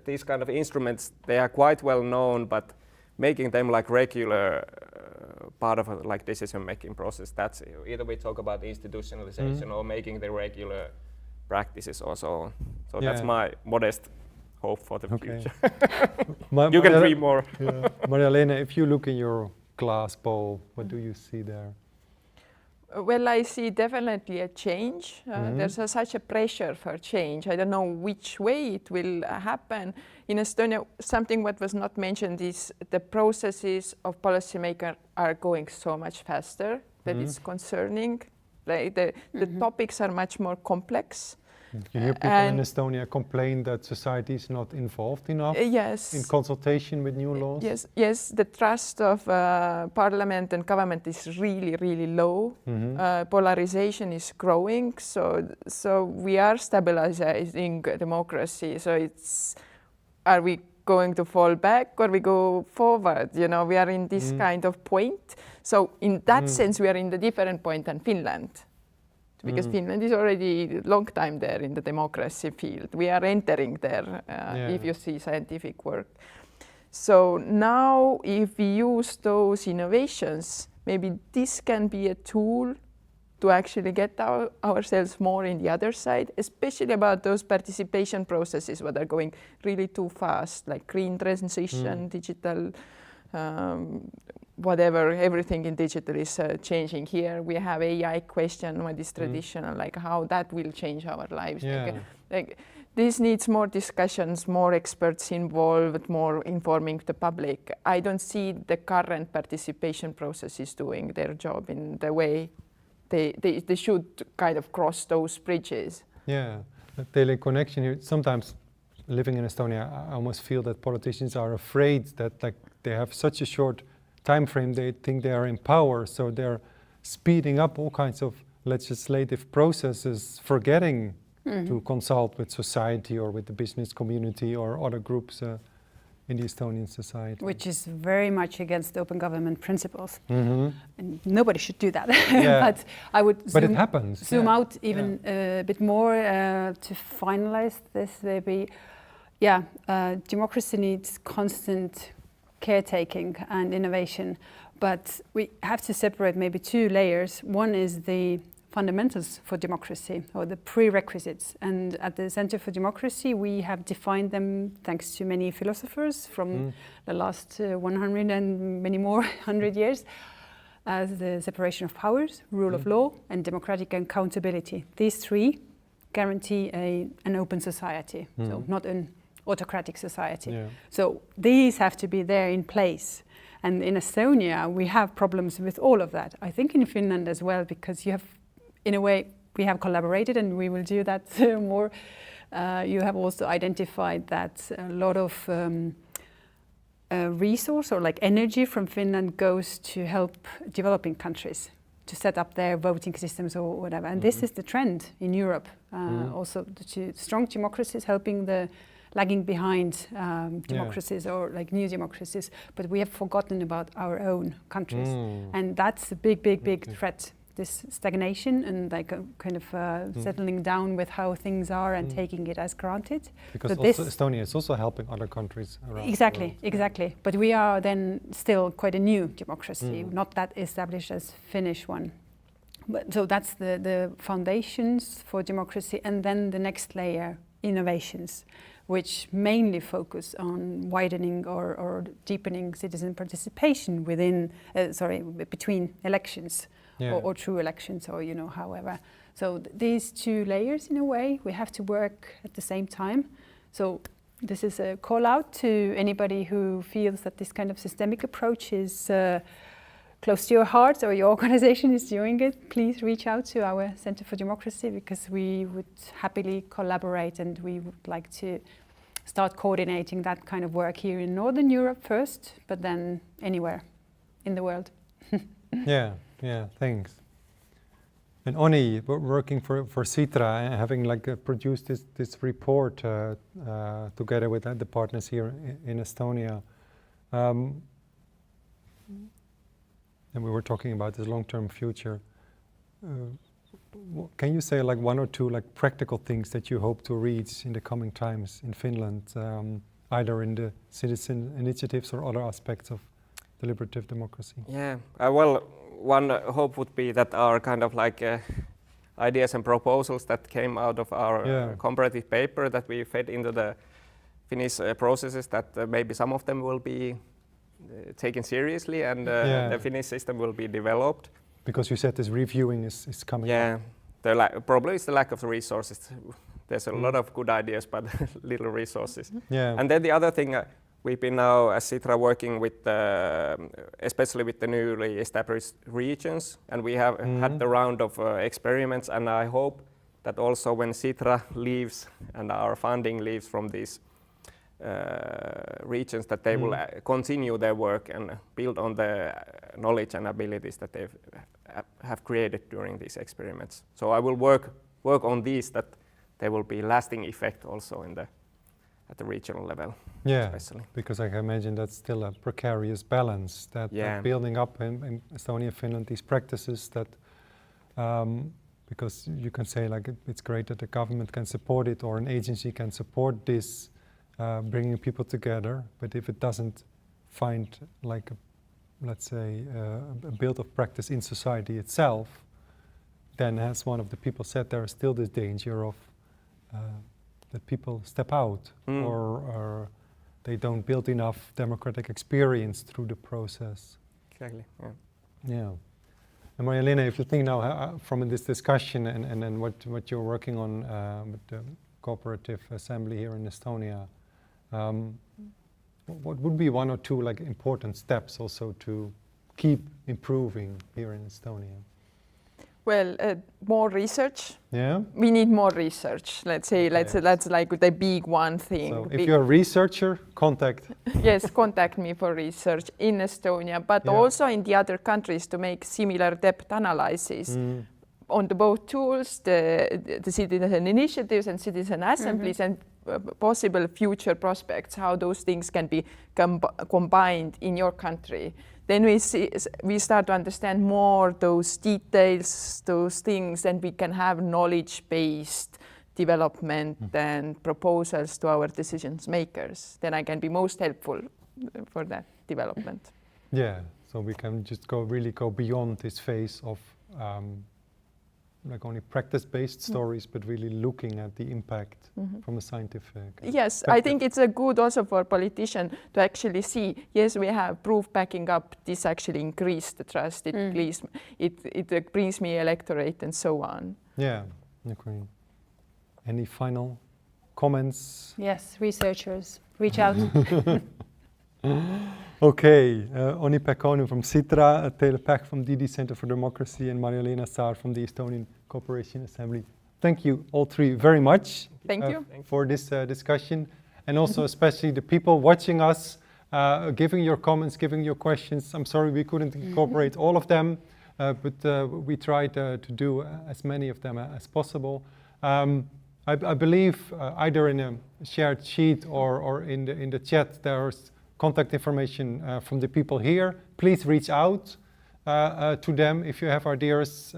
these kind of instruments, they are quite well known, but making them like regular part of a like decision-making process, that's either we talk about institutionalization or making the regular practices or so on. So that's my modest hope for the future. You can dream more. Maria-Lena, if you look in your glass bowl, what do you see there? Well, I see definitely a change. There's such a pressure for change. I don't know which way it will happen. In Estonia, something what was not mentioned is the processes of policymakers are going so much faster. That is concerning. Like the topics are much more complex. You hear people in Estonia complain that society is not involved enough in consultation with new laws? Yes, the trust of parliament and government is really, really low. Polarization is growing, so we are stabilizing democracy. So are we going to fall back or we go forward? You know, we are in this kind of point. So in that sense, we are in the different point than Finland. Because Finland is already a long time there in the democracy field. We are entering there if you see scientific work. So now if we use those innovations, maybe this can be a tool to actually get ourselves more in the other side, especially about those participation processes that are going really too fast, like green transition, digital, whatever, everything in digital is changing here. We have AI question, what is traditional, like how that will change our lives. Like, this needs more discussions, more experts involved, more informing the public. I don't see the current participation processes doing their job in the way they should kind of cross those bridges. Yeah, the daily connection here. Sometimes living in Estonia, I almost feel that politicians are afraid that like they have such a short time frame, they think they are in power, so they're speeding up all kinds of legislative processes, forgetting to consult with society or with the business community or other groups in the Estonian society. Which is very much against open government principles. Mm-hmm. And nobody should do that. Yeah. But I would but it happens. zoom out even a bit more to finalize this maybe. Democracy needs constant caretaking and innovation, but we have to separate maybe two layers. One is the fundamentals for democracy, or the prerequisites, and at the Center for Democracy we have defined them thanks to many philosophers from the last 100 and many more 100 years as the separation of powers, rule of law, and democratic accountability. These three guarantee an open society, so not an autocratic society. Yeah. So these have to be there in place. And in Estonia, we have problems with all of that. I think in Finland as well, because you have, in a way, we have collaborated and we will do that more. You have also identified that a lot of resource or like energy from Finland goes to help developing countries to set up their voting systems or whatever. And this is the trend in Europe. Also, strong democracies helping the lagging behind democracies or like new democracies, but we have forgotten about our own countries. And that's a big threat, this stagnation and like a kind of settling down with how things are and taking it as granted. Because so also Estonia is also helping other countries around. Exactly. But we are then still quite a new democracy, not that established as Finnish one. But so that's the foundations for democracy, and then the next layer, innovations, which mainly focus on widening or deepening citizen participation between elections or true elections, or however. So these two layers, in a way, we have to work at the same time. So this is a call out to anybody who feels that this kind of systemic approach is close to your heart or your organization is doing it. Please reach out to our Center for Democracy, because we would happily collaborate, and we would like to start coordinating that kind of work here in Northern Europe first, but then anywhere in the world. Yeah, thanks. And Oni, working for Sitra, having produced this report together with the partners here in Estonia, and we were talking about this long-term future. Can you say one or two practical things that you hope to reach in the coming times in Finland, either in the citizen initiatives or other aspects of deliberative democracy? Yeah, well, one hope would be that our kind of ideas and proposals that came out of our comparative paper that we fed into the Finnish processes, that maybe some of them will be taken seriously, and the Finnish system will be developed. Because you said this reviewing is coming up. Yeah, the problem is the lack of resources. There's a lot of good ideas, but little resources. Yeah. And then the other thing, we've been now as Sitra working with, especially with the newly established regions, and we have had the round of experiments, and I hope that also when Sitra leaves and our funding leaves from these regions, that they will continue their work and build on the knowledge and abilities that they have created during these experiments. So I will work on these, that there will be lasting effect also at the regional level. Yeah, especially. Because I can imagine that's still a precarious balance, that building up in Estonia, Finland, these practices that, because you can say it's great that the government can support it or an agency can support this, bringing people together, but if it doesn't find let's say a build of practice in society itself, then as one of the people said, there is still this danger of that people step out or they don't build enough democratic experience through the process. Exactly. Yeah. And Maria-Lena, if you think now from this discussion and then what you're working on with the cooperative assembly here in Estonia, what would be one or two important steps also to keep improving here in Estonia? Well, more research. Yeah. We need more research. Let's say that's like the big one thing. So if you're a researcher, contact. Yes, contact me for research in Estonia, but also in the other countries to make similar depth analysis on the both tools, the citizen initiatives and citizen assemblies, and possible future prospects, how those things can be combined in your country. Then we start to understand more those details, those things, and we can have knowledge-based development and proposals to our decision makers. Then I can be most helpful for that development. Yeah, so we can just really go beyond this phase of like only practice-based stories, but really looking at the impact from a scientific Yes, I think it's a good also for politicians to actually see, yes, we have proof backing up, this actually increased the trust, it brings me electorate and so on. Yeah, agree. Any final comments? Yes, researchers, reach out. Okay, Onni Pekkonen from Sitra, Taylor Pack from DD Center for Democracy, and Marja-Leena Saar from the Estonian Cooperation Assembly. Thank you all three very much for this discussion, and also especially the people watching us, giving your comments, giving your questions. I'm sorry we couldn't incorporate all of them, but we tried to do as many of them as possible. I believe either in a shared sheet or in the chat there's contact information from the people here. Please reach out to them if you have ideas,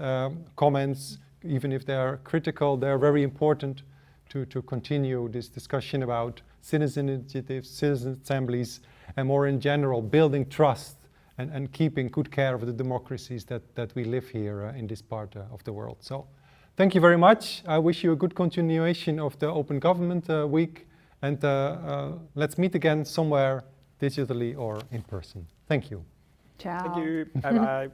comments, even if they are critical. They're very important to continue this discussion about citizen initiatives, citizen assemblies, and more in general, building trust and keeping good care of the democracies that we live here in this part of the world. So thank you very much. I wish you a good continuation of the Open Government Week, and let's meet again somewhere digitally or in person. Thank you. Ciao. Thank you. Bye-bye.